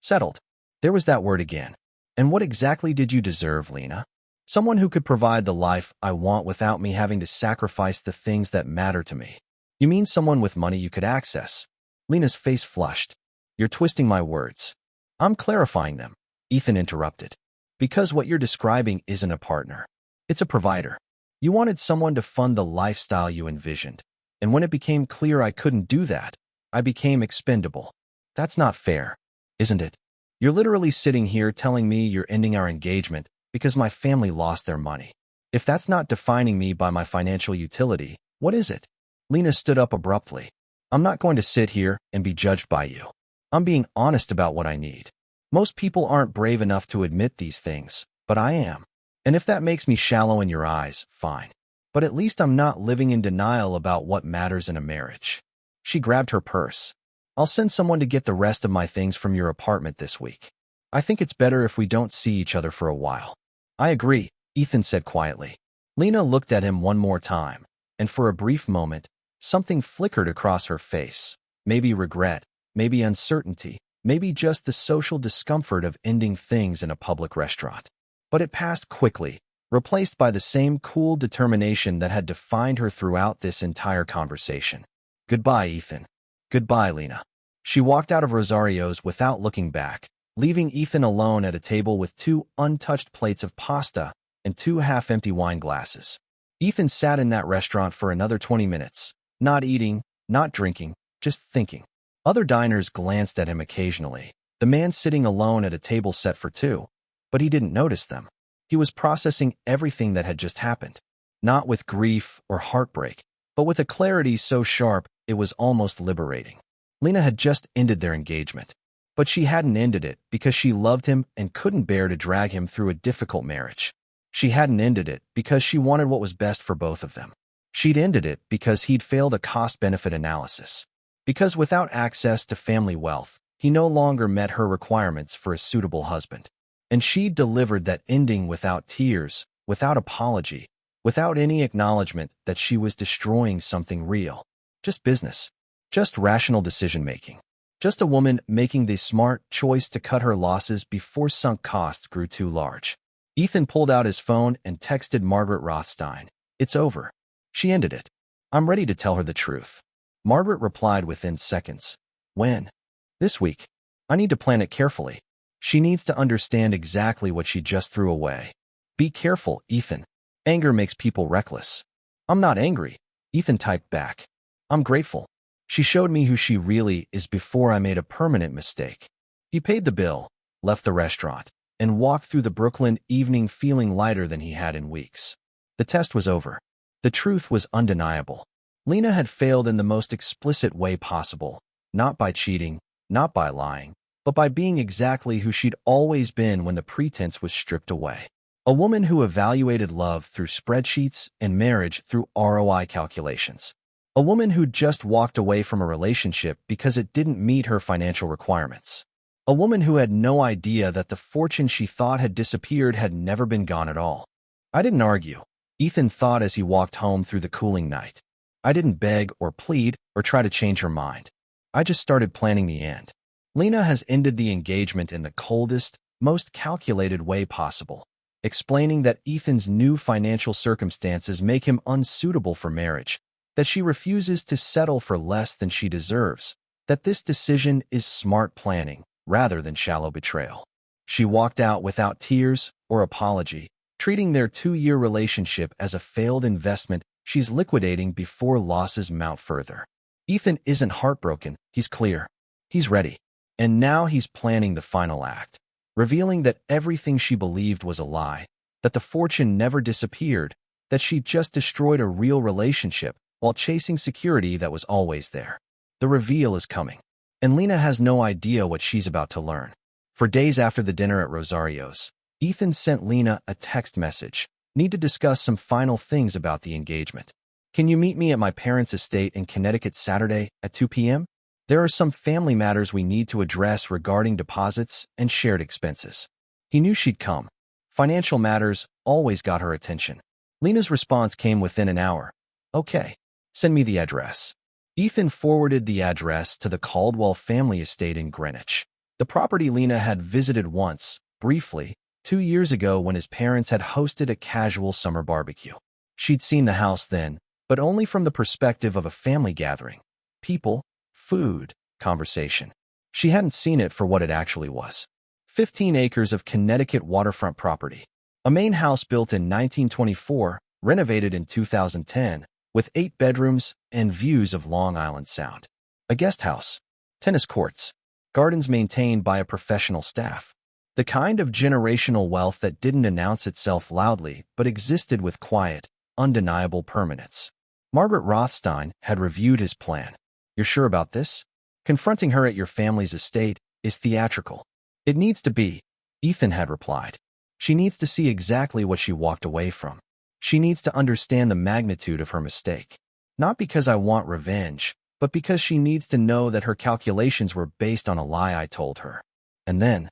A: Settled. There was that word again. And what exactly did you deserve, Lena? Someone who could provide the life I want without me having to sacrifice the things that matter to me. You mean someone with money you could access? Lena's face flushed. You're twisting my words. I'm clarifying them, Ethan interrupted. Because what you're describing isn't a partner. It's a provider. You wanted someone to fund the lifestyle you envisioned. And when it became clear I couldn't do that, I became expendable. That's not fair, isn't it? You're literally sitting here telling me you're ending our engagement because my family lost their money. If that's not defining me by my financial utility, what is it? Lena stood up abruptly. I'm not going to sit here and be judged by you. I'm being honest about what I need. Most people aren't brave enough to admit these things, but I am. And if that makes me shallow in your eyes, fine. But at least I'm not living in denial about what matters in a marriage. She grabbed her purse. I'll send someone to get the rest of my things from your apartment this week. I think it's better if we don't see each other for a while. I agree, Ethan said quietly. Lena looked at him one more time, and for a brief moment, something flickered across her face. Maybe regret, maybe uncertainty, maybe just the social discomfort of ending things in a public restaurant. But it passed quickly, replaced by the same cool determination that had defined her throughout this entire conversation. Goodbye, Ethan. Goodbye, Lena. She walked out of Rosario's without looking back, leaving Ethan alone at a table with 2 untouched plates of pasta and 2 half-empty wine glasses. Ethan sat in that restaurant for another 20 minutes, not eating, not drinking, just thinking. Other diners glanced at him occasionally, the man sitting alone at a table set for 2, but he didn't notice them. He was processing everything that had just happened, not with grief or heartbreak, but with a clarity so sharp it was almost liberating. Lena had just ended their engagement, but she hadn't ended it because she loved him and couldn't bear to drag him through a difficult marriage. She hadn't ended it because she wanted what was best for both of them. She'd ended it because he'd failed a cost-benefit analysis. Because without access to family wealth, he no longer met her requirements for a suitable husband. And she'd delivered that ending without tears, without apology, without any acknowledgement that she was destroying something real. Just business. Just rational decision-making. Just a woman making the smart choice to cut her losses before sunk costs grew too large. Ethan pulled out his phone and texted Margaret Rothstein. It's over. She ended it. I'm ready to tell her the truth. Margaret replied within seconds. When? This week. I need to plan it carefully. She needs to understand exactly what she just threw away. Be careful, Ethan. Anger makes people reckless. I'm not angry, Ethan typed back. I'm grateful. She showed me who she really is before I made a permanent mistake. He paid the bill, left the restaurant, and walked through the Brooklyn evening feeling lighter than he had in weeks. The test was over. The truth was undeniable. Lena had failed in the most explicit way possible, not by cheating, not by lying, but by being exactly who she'd always been when the pretense was stripped away. A woman who evaluated love through spreadsheets and marriage through ROI calculations. A woman who just walked away from a relationship because it didn't meet her financial requirements. A woman who had no idea that the fortune she thought had disappeared had never been gone at all. I didn't argue, Ethan thought as he walked home through the cooling night. I didn't beg or plead or try to change her mind. I just started planning the end. Lena has ended the engagement in the coldest, most calculated way possible, explaining that Ethan's new financial circumstances make him unsuitable for marriage, that she refuses to settle for less than she deserves, that this decision is smart planning rather than shallow betrayal. She walked out without tears or apology, treating their 2-year relationship as a failed investment she's liquidating before losses mount further. Ethan isn't heartbroken, he's clear. He's ready. And now he's planning the final act, revealing that everything she believed was a lie, that the fortune never disappeared, that she just destroyed a real relationship while chasing security that was always there. The reveal is coming, and Lena has no idea what she's about to learn. For days after the dinner at Rosario's, Ethan sent Lena a text message. Need to discuss some final things about the engagement. Can you meet me at my parents' estate in Connecticut Saturday at 2 p.m.? There are some family matters we need to address regarding deposits and shared expenses. He knew she'd come. Financial matters always got her attention. Lena's response came within an hour. Okay, send me the address. Ethan forwarded the address to the Caldwell family estate in Greenwich. The property Lena had visited once, briefly, 2 years ago when his parents had hosted a casual summer barbecue. She'd seen the house then, but only from the perspective of a family gathering. People, food, conversation. She hadn't seen it for what it actually was. 15 acres of Connecticut waterfront property. A main house built in 1924, renovated in 2010, with 8 bedrooms and views of Long Island Sound. A guest house. Tennis courts. Gardens maintained by a professional staff. The kind of generational wealth that didn't announce itself loudly but existed with quiet, undeniable permanence. Margaret Rothstein had reviewed his plan. You're sure about this? Confronting her at your family's estate is theatrical. It needs to be, Ethan had replied. She needs to see exactly what she walked away from. She needs to understand the magnitude of her mistake. Not because I want revenge, but because she needs to know that her calculations were based on a lie I told her. And then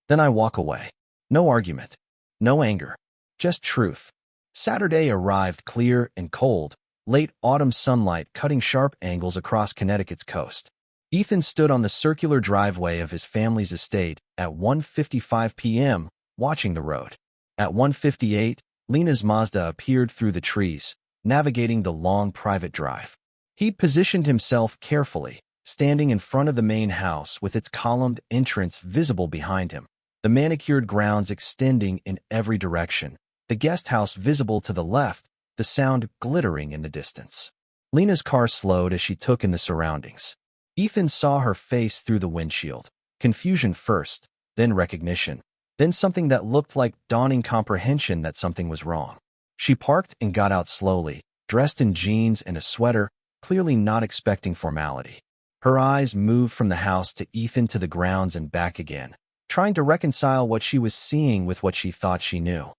A: I walk away. No argument. No anger. Just truth. Saturday arrived clear and cold, late autumn sunlight cutting sharp angles across Connecticut's coast. Ethan stood on the circular driveway of his family's estate at 1:55 p.m., watching the road. At 1:58, Lena's Mazda appeared through the trees, navigating the long private drive. He'd positioned himself carefully, standing in front of the main house with its columned entrance visible behind him, the manicured grounds extending in every direction, the guest house visible to the left, the sound glittering in the distance. Lena's car slowed as she took in the surroundings. Ethan saw her face through the windshield. Confusion first, then recognition, then something that looked like dawning comprehension that something was wrong. She parked and got out slowly, dressed in jeans and a sweater, clearly not expecting formality. Her eyes moved from the house to Ethan to the grounds and back again, trying to reconcile what she was seeing with what she thought she knew.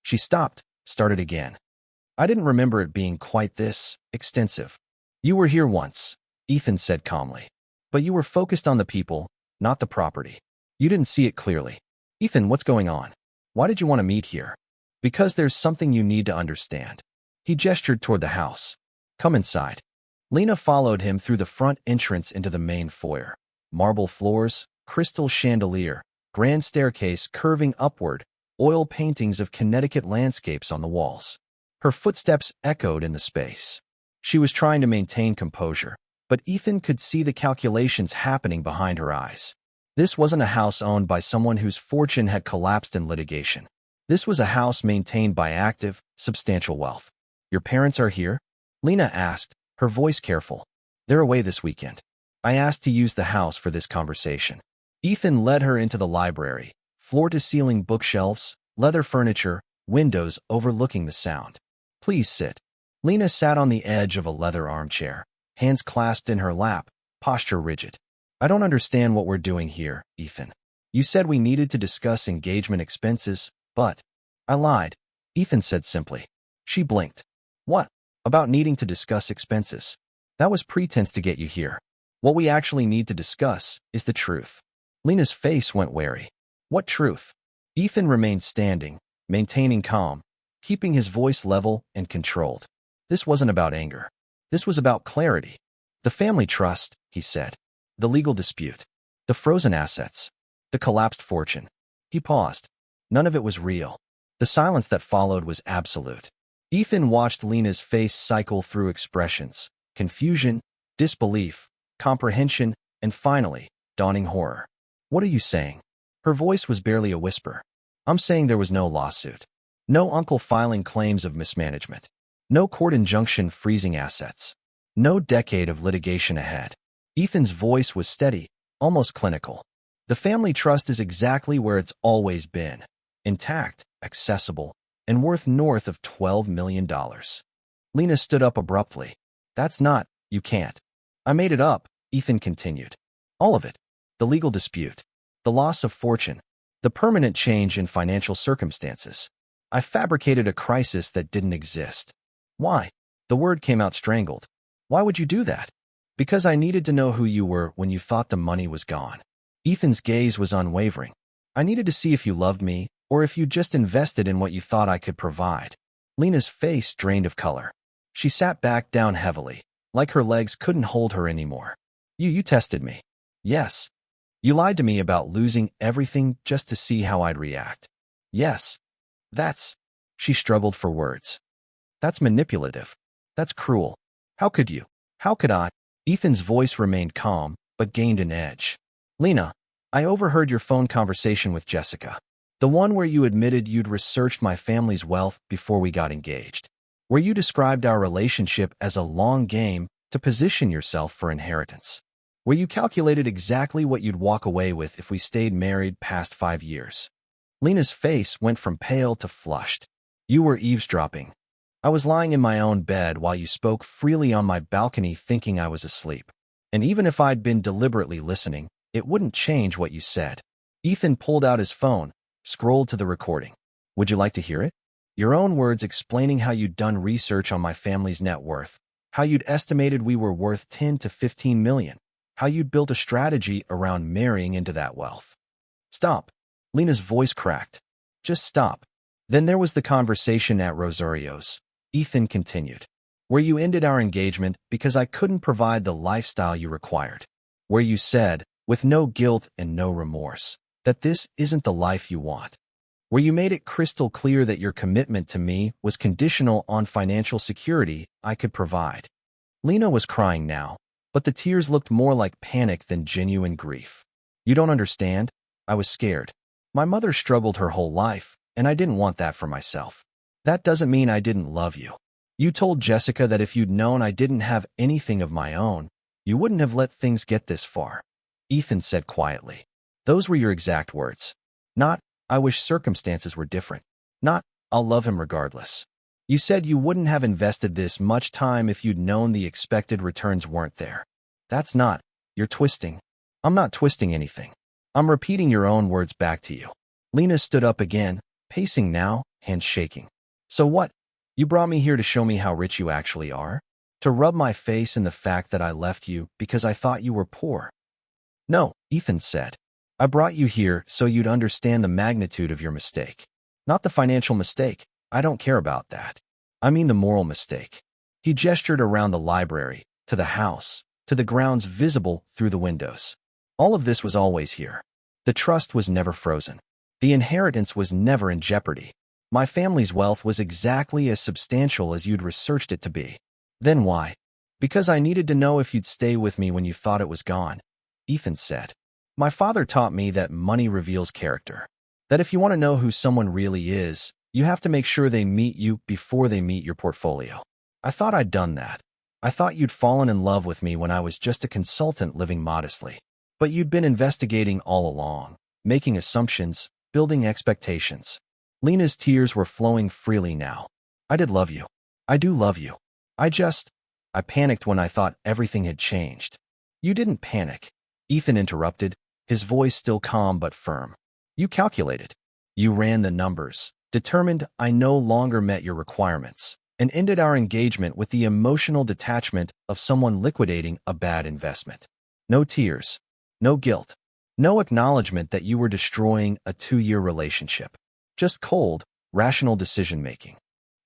A: She stopped, started again. I didn't remember it being quite this extensive. You were here once, Ethan said calmly. But you were focused on the people, not the property. You didn't see it clearly. Ethan, what's going on? Why did you want to meet here? Because there's something you need to understand. He gestured toward the house. Come inside. Lena followed him through the front entrance into the main foyer. Marble floors, crystal chandelier, grand staircase curving upward, oil paintings of Connecticut landscapes on the walls. Her footsteps echoed in the space. She was trying to maintain composure, but Ethan could see the calculations happening behind her eyes. This wasn't a house owned by someone whose fortune had collapsed in litigation. This was a house maintained by active, substantial wealth. Your parents are here? Lena asked, her voice careful. They're away this weekend. I asked to use the house for this conversation. Ethan led her into the library, floor-to-ceiling bookshelves, leather furniture, windows overlooking the sound. Please sit. Lena sat on the edge of a leather armchair, hands clasped in her lap, posture rigid. I don't understand what we're doing here, Ethan. You said we needed to discuss engagement expenses, but I lied, Ethan said simply. She blinked. What? about needing to discuss expenses. That was pretense to get you here. What we actually need to discuss is the truth. Lena's face went wary. What truth? Ethan remained standing, maintaining calm, keeping his voice level and controlled. This wasn't about anger. This was about clarity. The family trust, he said. The legal dispute. The frozen assets. The collapsed fortune. He paused. None of it was real. The silence that followed was absolute. Ethan watched Lena's face cycle through expressions: confusion, disbelief, comprehension, and finally, dawning horror. What are you saying? Her voice was barely a whisper. I'm saying there was no lawsuit. No uncle filing claims of mismanagement. No court injunction freezing assets. No decade of litigation ahead. Ethan's voice was steady, almost clinical. The family trust is exactly where it's always been. Intact, accessible, and worth north of $12 million. Lena stood up abruptly. That's not, you can't. I made it up, Ethan continued. All of it. The legal dispute. The loss of fortune. The permanent change in financial circumstances. I fabricated a crisis that didn't exist. Why? The word came out strangled. Why would you do that? Because I needed to know who you were when you thought the money was gone. Ethan's gaze was unwavering. I needed to see if you loved me, or if you just invested in what you thought I could provide. Lena's face drained of color. She sat back down heavily, like her legs couldn't hold her anymore. You tested me. Yes. You lied to me about losing everything just to see how I'd react. Yes. That's... She struggled for words. That's manipulative. That's cruel. How could you? How could I? Ethan's voice remained calm, but gained an edge. Lena, I overheard your phone conversation with Jessica. The one where you admitted you'd researched my family's wealth before we got engaged. Where you described our relationship as a long game to position yourself for inheritance. Where you calculated exactly what you'd walk away with if we stayed married past 5 years. Lena's face went from pale to flushed. You were eavesdropping. I was lying in my own bed while you spoke freely on my balcony thinking I was asleep. And even if I'd been deliberately listening, it wouldn't change what you said. Ethan pulled out his phone, scrolled to the recording. Would you like to hear it? Your own words explaining how you'd done research on my family's net worth, how you'd estimated we were worth 10 to 15 million, how you'd built a strategy around marrying into that wealth. Stop. Lena's voice cracked. Just stop. Then there was the conversation at Rosario's. Ethan continued. Where you ended our engagement because I couldn't provide the lifestyle you required. Where you said, with no guilt and no remorse, that this isn't the life you want. Where you made it crystal clear that your commitment to me was conditional on financial security I could provide. Lena was crying now, but the tears looked more like panic than genuine grief. You don't understand? I was scared. My mother struggled her whole life, and I didn't want that for myself. That doesn't mean I didn't love you. You told Jessica that if you'd known I didn't have anything of my own, you wouldn't have let things get this far. Ethan said quietly. Those were your exact words. Not, I wish circumstances were different. Not, I'll love him regardless. You said you wouldn't have invested this much time if you'd known the expected returns weren't there. That's not, you're twisting. I'm not twisting anything. I'm repeating your own words back to you. Lena stood up again, pacing now, hands shaking. So what? You brought me here to show me how rich you actually are? To rub my face in the fact that I left you because I thought you were poor? No, Ethan said. I brought you here so you'd understand the magnitude of your mistake. Not the financial mistake. I don't care about that. I mean the moral mistake. He gestured around the library, to the house, to the grounds visible through the windows. All of this was always here. The trust was never frozen. The inheritance was never in jeopardy. My family's wealth was exactly as substantial as you'd researched it to be. Then why? Because I needed to know if you'd stay with me when you thought it was gone, Ethan said. My father taught me that money reveals character. That if you want to know who someone really is, you have to make sure they meet you before they meet your portfolio. I thought I'd done that. I thought you'd fallen in love with me when I was just a consultant living modestly. But you'd been investigating all along, making assumptions, building expectations. Lena's tears were flowing freely now. I did love you. I do love you. I panicked when I thought everything had changed. You didn't panic. Ethan interrupted, his voice still calm but firm. You calculated. You ran the numbers, determined I no longer met your requirements, and ended our engagement with the emotional detachment of someone liquidating a bad investment. No tears, no guilt, no acknowledgement that you were destroying a 2-year relationship. Just cold, rational decision-making.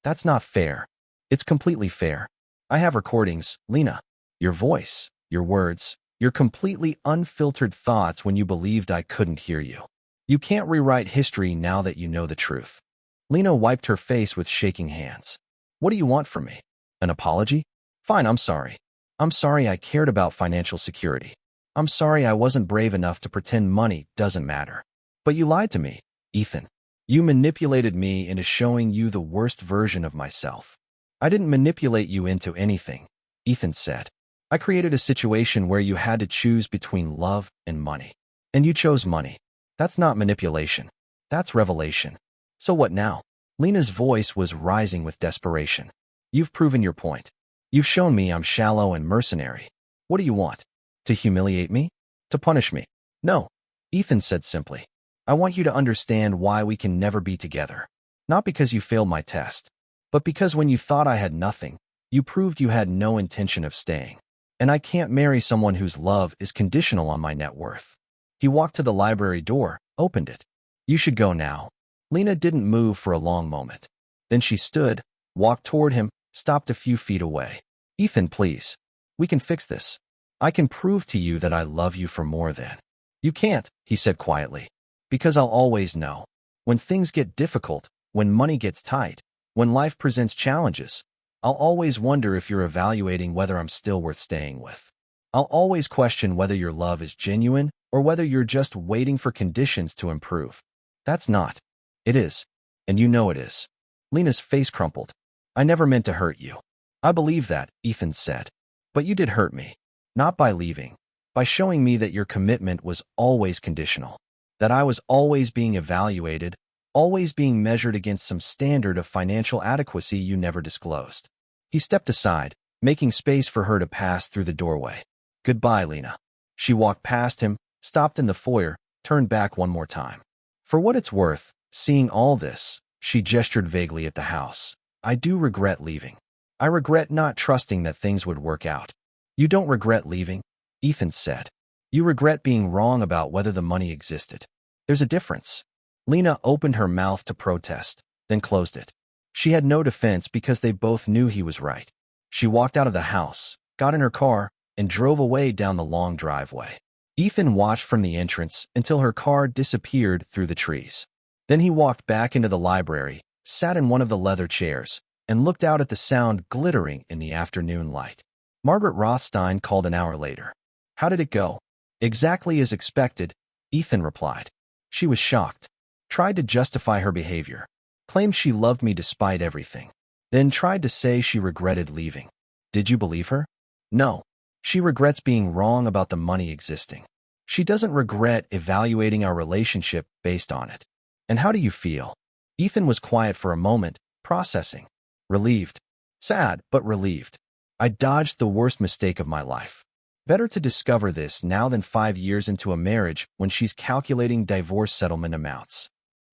A: That's not fair. It's completely fair. I have recordings, Lena. Your voice, your words, your completely unfiltered thoughts when you believed I couldn't hear you. You can't rewrite history now that you know the truth. Lena wiped her face with shaking hands. What do you want from me? An apology? Fine, I'm sorry. I'm sorry I cared about financial security. I'm sorry I wasn't brave enough to pretend money doesn't matter. But you lied to me, Ethan. You manipulated me into showing you the worst version of myself. I didn't manipulate you into anything, Ethan said. I created a situation where you had to choose between love and money. And you chose money. That's not manipulation. That's revelation. So what now? Lena's voice was rising with desperation. You've proven your point. You've shown me I'm shallow and mercenary. What do you want? To humiliate me? To punish me? No, Ethan said simply. I want you to understand why we can never be together. Not because you failed my test, but because when you thought I had nothing, you proved you had no intention of staying. And I can't marry someone whose love is conditional on my net worth. He walked to the library door, opened it. You should go now. Lena didn't move for a long moment. Then she stood, walked toward him, stopped a few feet away. Ethan, please. We can fix this. I can prove to you that I love you for more than. You can't, he said quietly. Because I'll always know. When things get difficult, when money gets tight, when life presents challenges, I'll always wonder if you're evaluating whether I'm still worth staying with. I'll always question whether your love is genuine or whether you're just waiting for conditions to improve. That's not. It is. And you know it is. Lena's face crumpled. I never meant to hurt you. I believe that, Ethan said. But you did hurt me. Not by leaving. By showing me that your commitment was always conditional. That I was always being evaluated, always being measured against some standard of financial adequacy you never disclosed. He stepped aside, making space for her to pass through the doorway. Goodbye, Lena. She walked past him, stopped in the foyer, turned back one more time. For what it's worth, seeing all this, she gestured vaguely at the house. I do regret leaving. I regret not trusting that things would work out. You don't regret leaving, Ethan said. You regret being wrong about whether the money existed. There's a difference. Lena opened her mouth to protest, then closed it. She had no defense because they both knew he was right. She walked out of the house, got in her car, and drove away down the long driveway. Ethan watched from the entrance until her car disappeared through the trees. Then he walked back into the library, sat in one of the leather chairs, and looked out at the sound glittering in the afternoon light. Margaret Rothstein called an hour later. How did it go? Exactly as expected, Ethan replied. She was shocked. Tried to justify her behavior. Claimed she loved me despite everything. Then tried to say she regretted leaving. Did you believe her? No. She regrets being wrong about the money existing. She doesn't regret evaluating our relationship based on it. And how do you feel? Ethan was quiet for a moment, processing. Relieved. Sad, but relieved. I dodged the worst mistake of my life. Better to discover this now than 5 years into a marriage when she's calculating divorce settlement amounts.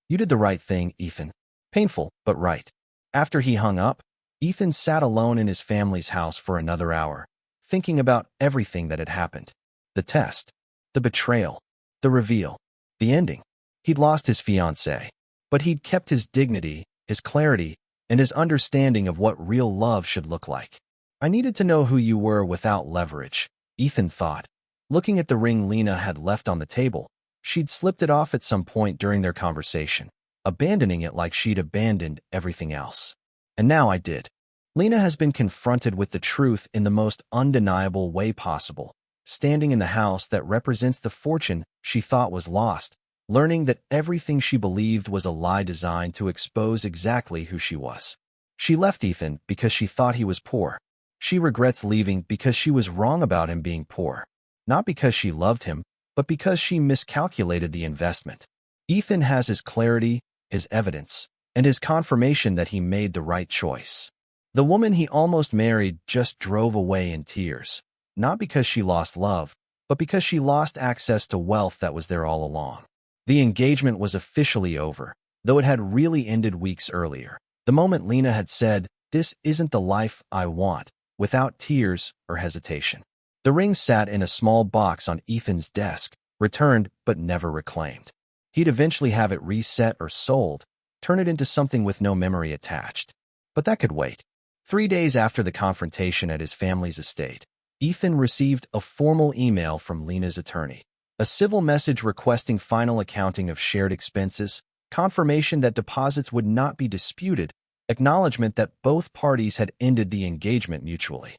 A: You did the right thing, Ethan. Painful, but right. After he hung up, Ethan sat alone in his family's house for another hour, thinking about everything that had happened. The test, the betrayal, the reveal, the ending. He'd lost his fiancée, but he'd kept his dignity, his clarity, and his understanding of what real love should look like. I needed to know who you were without leverage, Ethan thought. Looking at the ring Lena had left on the table, she'd slipped it off at some point during their conversation, abandoning it like she'd abandoned everything else. And now I did. Lena has been confronted with the truth in the most undeniable way possible, standing in the house that represents the fortune she thought was lost, learning that everything she believed was a lie designed to expose exactly who she was. She left Ethan because she thought he was poor. She regrets leaving because she was wrong about him being poor. Not because she loved him, but because she miscalculated the investment. Ethan has his clarity, his evidence, and his confirmation that he made the right choice. The woman he almost married just drove away in tears, not because she lost love, but because she lost access to wealth that was there all along. The engagement was officially over, though it had really ended weeks earlier. The moment Lena had said, "This isn't the life I want," without tears or hesitation. The ring sat in a small box on Ethan's desk, returned but never reclaimed. He'd eventually have it reset or sold, turn it into something with no memory attached. But that could wait. 3 days after the confrontation at his family's estate, Ethan received a formal email from Lena's attorney. A civil message requesting final accounting of shared expenses, confirmation that deposits would not be disputed, acknowledgement that both parties had ended the engagement mutually.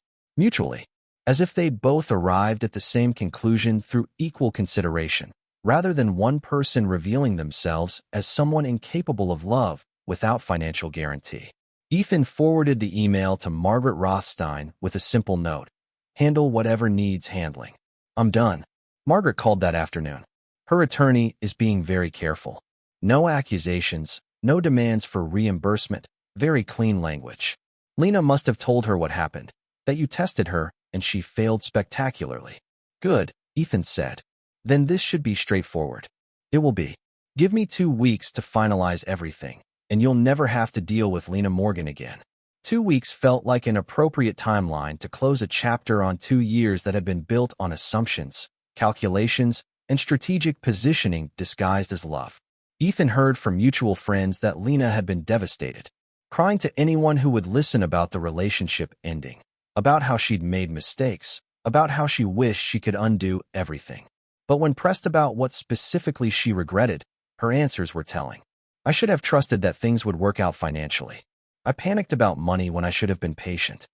A: As if they'd both arrived at the same conclusion through equal consideration, rather than one person revealing themselves as someone incapable of love without financial guarantee. Ethan forwarded the email to Margaret Rothstein with a simple note: "Handle whatever needs handling. I'm done." Margaret called that afternoon. Her attorney is being very careful. No accusations, no demands for reimbursement, very clean language. Lena must have told her what happened, that you tested her and she failed spectacularly. "Good," Ethan said. "Then this should be straightforward." "It will be. Give me 2 weeks to finalize everything, and you'll never have to deal with Lena Morgan again." 2 weeks felt like an appropriate timeline to close a chapter on 2 years that had been built on assumptions, calculations, and strategic positioning disguised as love. Ethan heard from mutual friends that Lena had been devastated, crying to anyone who would listen about the relationship ending, about how she'd made mistakes, about how she wished she could undo everything. But when pressed about what specifically she regretted, her answers were telling. "I should have trusted that things would work out financially. I panicked about money when I should have been patient.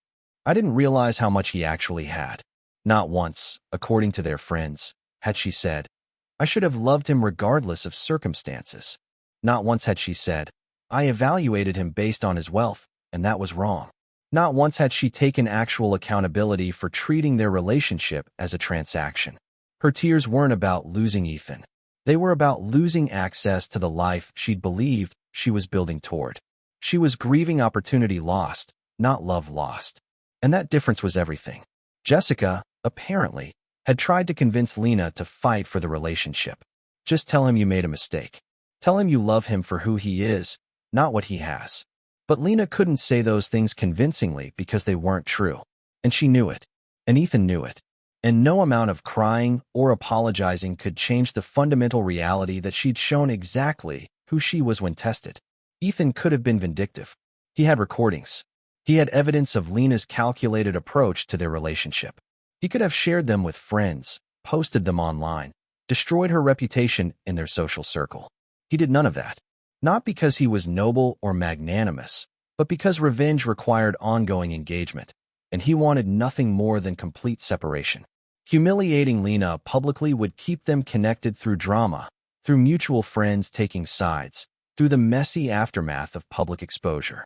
A: I didn't realize how much he actually had." Not once, according to their friends, had she said, "I should have loved him regardless of circumstances." Not once had she said, "I evaluated him based on his wealth, and that was wrong." Not once had she taken actual accountability for treating their relationship as a transaction. Her tears weren't about losing Ethan. They were about losing access to the life she'd believed she was building toward. She was grieving opportunity lost, not love lost. And that difference was everything. Jessica, apparently, had tried to convince Lena to fight for the relationship. "Just tell him you made a mistake. Tell him you love him for who he is, not what he has." But Lena couldn't say those things convincingly because they weren't true. And she knew it. And Ethan knew it. And no amount of crying or apologizing could change the fundamental reality that she'd shown exactly who she was when tested. Ethan could have been vindictive. He had recordings. He had evidence of Lena's calculated approach to their relationship. He could have shared them with friends, posted them online, destroyed her reputation in their social circle. He did none of that. Not because he was noble or magnanimous, but because revenge required ongoing engagement, and he wanted nothing more than complete separation. Humiliating Lena publicly would keep them connected through drama, through mutual friends taking sides, through the messy aftermath of public exposure.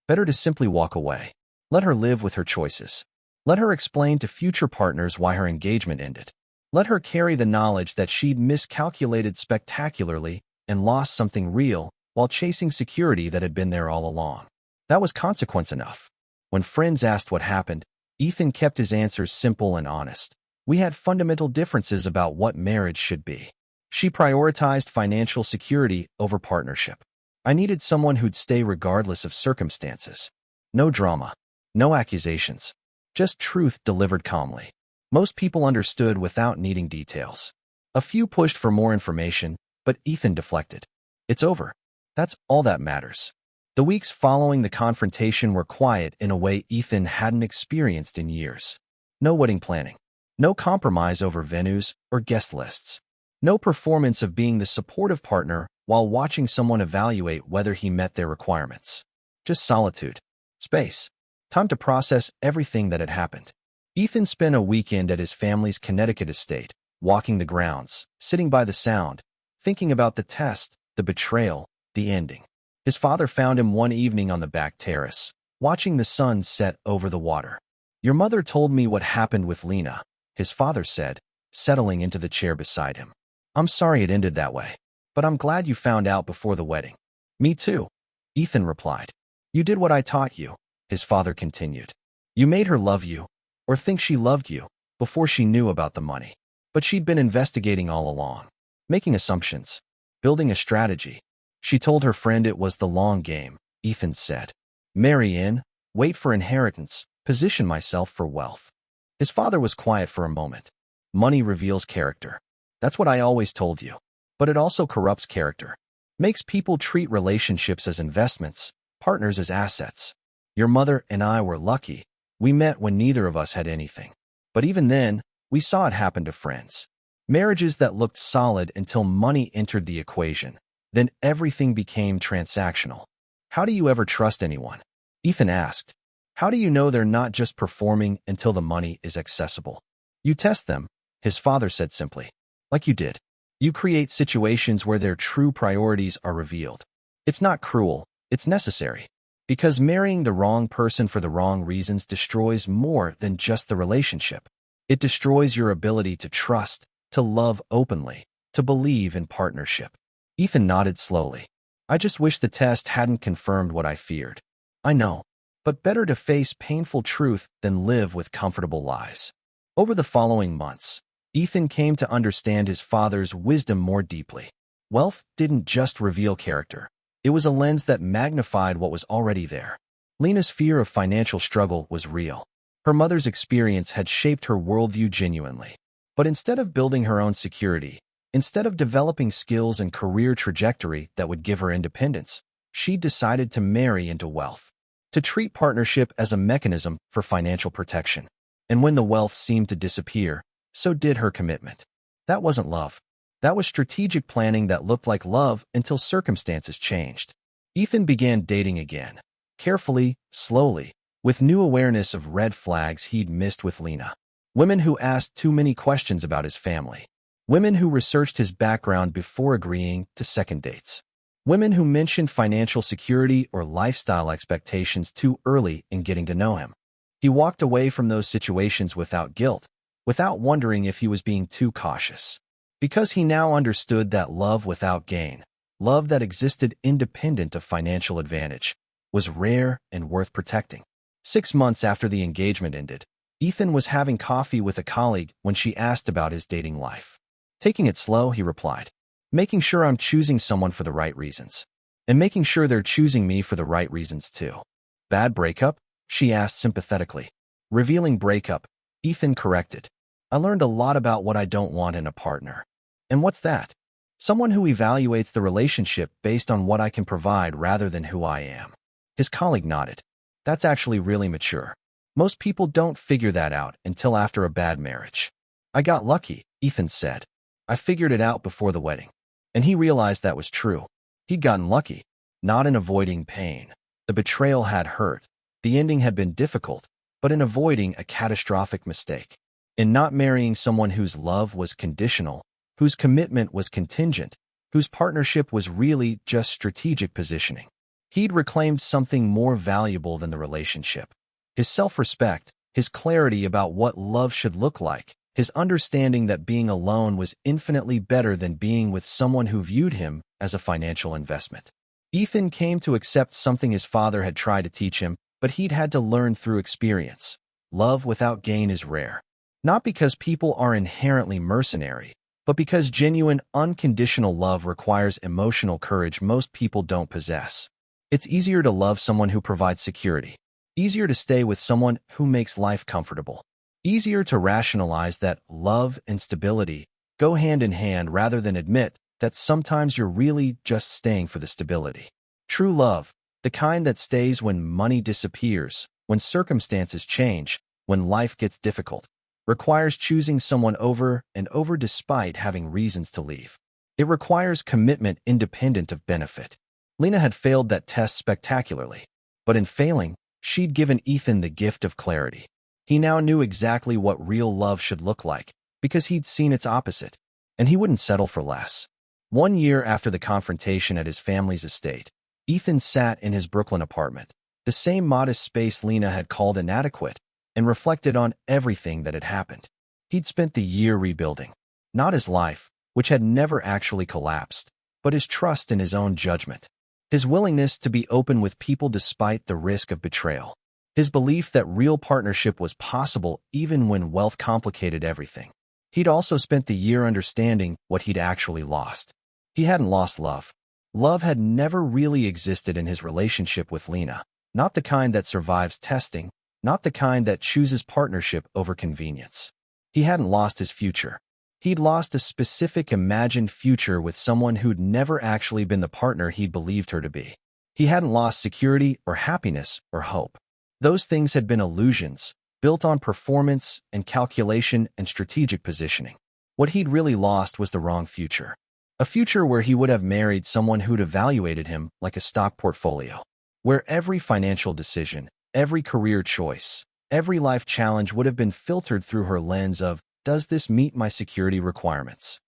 A: Better to simply walk away. Let her live with her choices. Let her explain to future partners why her engagement ended. Let her carry the knowledge that she'd miscalculated spectacularly and lost something real while chasing security that had been there all along. That was consequence enough. When friends asked what happened, Ethan kept his answers simple and honest. "We had fundamental differences about what marriage should be. She prioritized financial security over partnership. I needed someone who'd stay regardless of circumstances. No drama, no accusations, just truth delivered calmly." Most people understood without needing details. A few pushed for more information, but Ethan deflected. "It's over. That's all that matters." The weeks following the confrontation were quiet in a way Ethan hadn't experienced in years. No wedding planning. No compromise over venues or guest lists. No performance of being the supportive partner while watching someone evaluate whether he met their requirements. Just solitude. Space. Time to process everything that had happened. Ethan spent a weekend at his family's Connecticut estate, walking the grounds, sitting by the sound, thinking about the test, the betrayal, the ending. His father found him one evening on the back terrace, watching the sun set over the water. "Your mother told me what happened with Lena," his father said, settling into the chair beside him. "I'm sorry it ended that way, but I'm glad you found out before the wedding." "Me too," Ethan replied. "You did what I taught you," his father continued. "You made her love you, or think she loved you, before she knew about the money. But she'd been investigating all along, making assumptions, building a strategy. She told her friend it was the long game," Ethan said. "Marry in, wait for inheritance, position myself for wealth. His father was quiet for a moment. Money reveals character. That's what I always told you. But it also corrupts character. Makes people treat relationships as investments, partners as assets. Your mother and I were lucky. We met when neither of us had anything. But even then, we saw it happen to friends. Marriages that looked solid until money entered the equation. Then everything became transactional. How do you ever trust anyone? Ethan asked. How do you know they're not just performing until the money is accessible? You test them, his father said simply. Like you did. You create situations where their true priorities are revealed. It's not cruel, it's necessary. Because marrying the wrong person for the wrong reasons destroys more than just the relationship. It destroys your ability to trust, to love openly, to believe in partnership. Ethan nodded slowly. I just wish the test hadn't confirmed what I feared. I know. But better to face painful truth than live with comfortable lies. Over the following months, Ethan came to understand his father's wisdom more deeply. Wealth didn't just reveal character. It was a lens that magnified what was already there. Lena's fear of financial struggle was real. Her mother's experience had shaped her worldview genuinely. But instead of building her own security, instead of developing skills and career trajectory that would give her independence, she decided to marry into wealth. To treat partnership as a mechanism for financial protection. And when the wealth seemed to disappear, so did her commitment. That wasn't love. That was strategic planning that looked like love until circumstances changed. Ethan began dating again. Carefully, slowly, with new awareness of red flags he'd missed with Lena. Women who asked too many questions about his family. Women who researched his background before agreeing to second dates. Women who mentioned financial security or lifestyle expectations too early in getting to know him. He walked away from those situations without guilt, without wondering if he was being too cautious. Because he now understood that love without gain, love that existed independent of financial advantage, was rare and worth protecting. 6 months after the engagement ended, Ethan was having coffee with a colleague when she asked about his dating life. Taking it slow, he replied. Making sure I'm choosing someone for the right reasons. And making sure they're choosing me for the right reasons too. Bad breakup? She asked sympathetically. Revealing breakup, Ethan corrected. I learned a lot about what I don't want in a partner. And what's that? Someone who evaluates the relationship based on what I can provide rather than who I am. His colleague nodded. That's actually really mature. Most people don't figure that out until after a bad marriage. I got lucky, Ethan said. I figured it out before the wedding. And he realized that was true. He'd gotten lucky, not in avoiding pain. The betrayal had hurt. The ending had been difficult, but in avoiding a catastrophic mistake. In not marrying someone whose love was conditional, whose commitment was contingent, whose partnership was really just strategic positioning. He'd reclaimed something more valuable than the relationship. His self-respect, his clarity about what love should look like, his understanding that being alone was infinitely better than being with someone who viewed him as a financial investment. Ethan came to accept something his father had tried to teach him, but he'd had to learn through experience. Love without gain is rare. Not because people are inherently mercenary, but because genuine, unconditional love requires emotional courage most people don't possess. It's easier to love someone who provides security. Easier to stay with someone who makes life comfortable. Easier to rationalize that love and stability go hand in hand rather than admit that sometimes you're really just staying for the stability. True love, the kind that stays when money disappears, when circumstances change, when life gets difficult, requires choosing someone over and over despite having reasons to leave. It requires commitment independent of benefit. Lena had failed that test spectacularly, but in failing, she'd given Ethan the gift of clarity. He now knew exactly what real love should look like, because he'd seen its opposite, and he wouldn't settle for less. 1 year after the confrontation at his family's estate, Ethan sat in his Brooklyn apartment, the same modest space Lena had called inadequate, and reflected on everything that had happened. He'd spent the year rebuilding, not his life, which had never actually collapsed, but his trust in his own judgment, his willingness to be open with people despite the risk of betrayal. His belief that real partnership was possible even when wealth complicated everything. He'd also spent the year understanding what he'd actually lost. He hadn't lost love. Love had never really existed in his relationship with Lena. Not the kind that survives testing, not the kind that chooses partnership over convenience. He hadn't lost his future. He'd lost a specific imagined future with someone who'd never actually been the partner he'd believed her to be. He hadn't lost security or happiness or hope. Those things had been illusions, built on performance and calculation and strategic positioning. What he'd really lost was the wrong future. A future where he would have married someone who'd evaluated him like a stock portfolio, where every financial decision, every career choice, every life challenge would have been filtered through her lens of, does this meet my security requirements?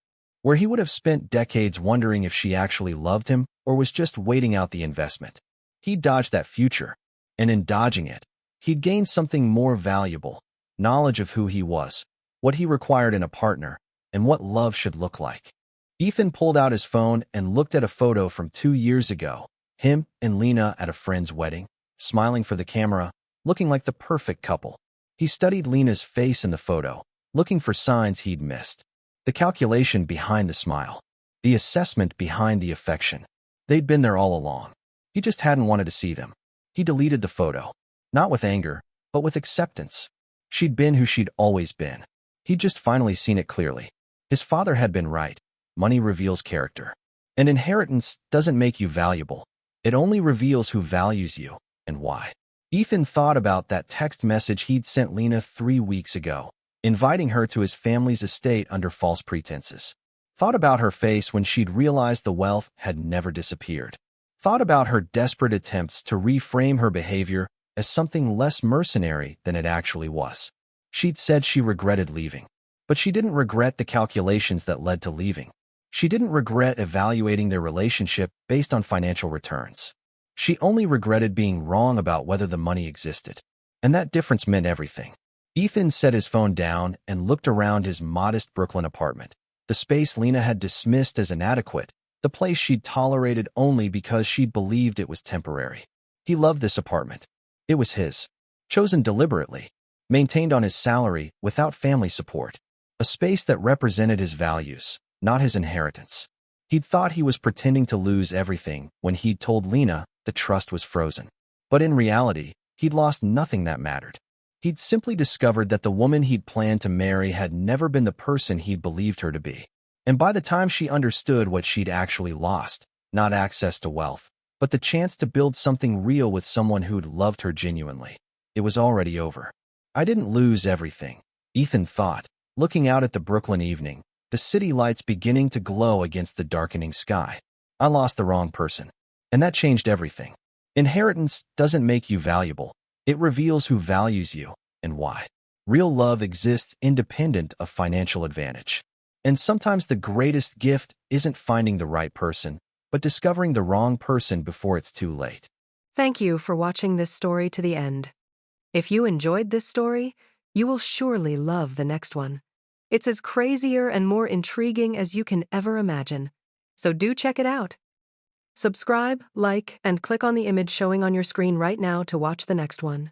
A: Where he would have spent decades wondering if she actually loved him or was just waiting out the investment. He'd dodged that future, and in dodging it, he'd gained something more valuable, knowledge of who he was, what he required in a partner, and what love should look like. Ethan pulled out his phone and looked at a photo from 2 years ago, him and Lena at a friend's wedding, smiling for the camera, looking like the perfect couple. He studied Lena's face in the photo, looking for signs he'd missed. The calculation behind the smile, the assessment behind the affection. They'd been there all along. He just hadn't wanted to see them. He deleted the photo, not with anger, but with acceptance. She'd been who she'd always been. He'd just finally seen it clearly. His father had been right. Money reveals character. An inheritance doesn't make you valuable. It only reveals who values you and why. Ethan thought about that text message he'd sent Lena 3 weeks ago, inviting her to his family's estate under false pretenses. Thought about her face when she'd realized the wealth had never disappeared. Thought about her desperate attempts to reframe her behavior as something less mercenary than it actually was. She'd said she regretted leaving, but she didn't regret the calculations that led to leaving. She didn't regret evaluating their relationship based on financial returns. She only regretted being wrong about whether the money existed. And that difference meant everything. Ethan set his phone down and looked around his modest Brooklyn apartment, the space Lena had dismissed as inadequate, the place she'd tolerated only because she'd believed it was temporary. He loved this apartment. It was his. Chosen deliberately. Maintained on his salary without family support. A space that represented his values, not his inheritance. He'd thought he was pretending to lose everything when he'd told Lena the trust was frozen. But in reality, he'd lost nothing that mattered. He'd simply discovered that the woman he'd planned to marry had never been the person he'd believed her to be. And by the time she understood what she'd actually lost, not access to wealth, but the chance to build something real with someone who'd loved her genuinely, it was already over. I didn't lose everything, Ethan thought, looking out at the Brooklyn evening, the city lights beginning to glow against the darkening sky. I lost the wrong person. And that changed everything. Inheritance doesn't make you valuable. It reveals who values you and why. Real love exists independent of financial advantage. And sometimes the greatest gift isn't finding the right person, but discovering the wrong person before it's too late.
B: Thank you for watching this story to the end. If you enjoyed this story, you will surely love the next one. It's as crazier and more intriguing as you can ever imagine. So do check it out. Subscribe, like, and click on the image showing on your screen right now to watch the next one.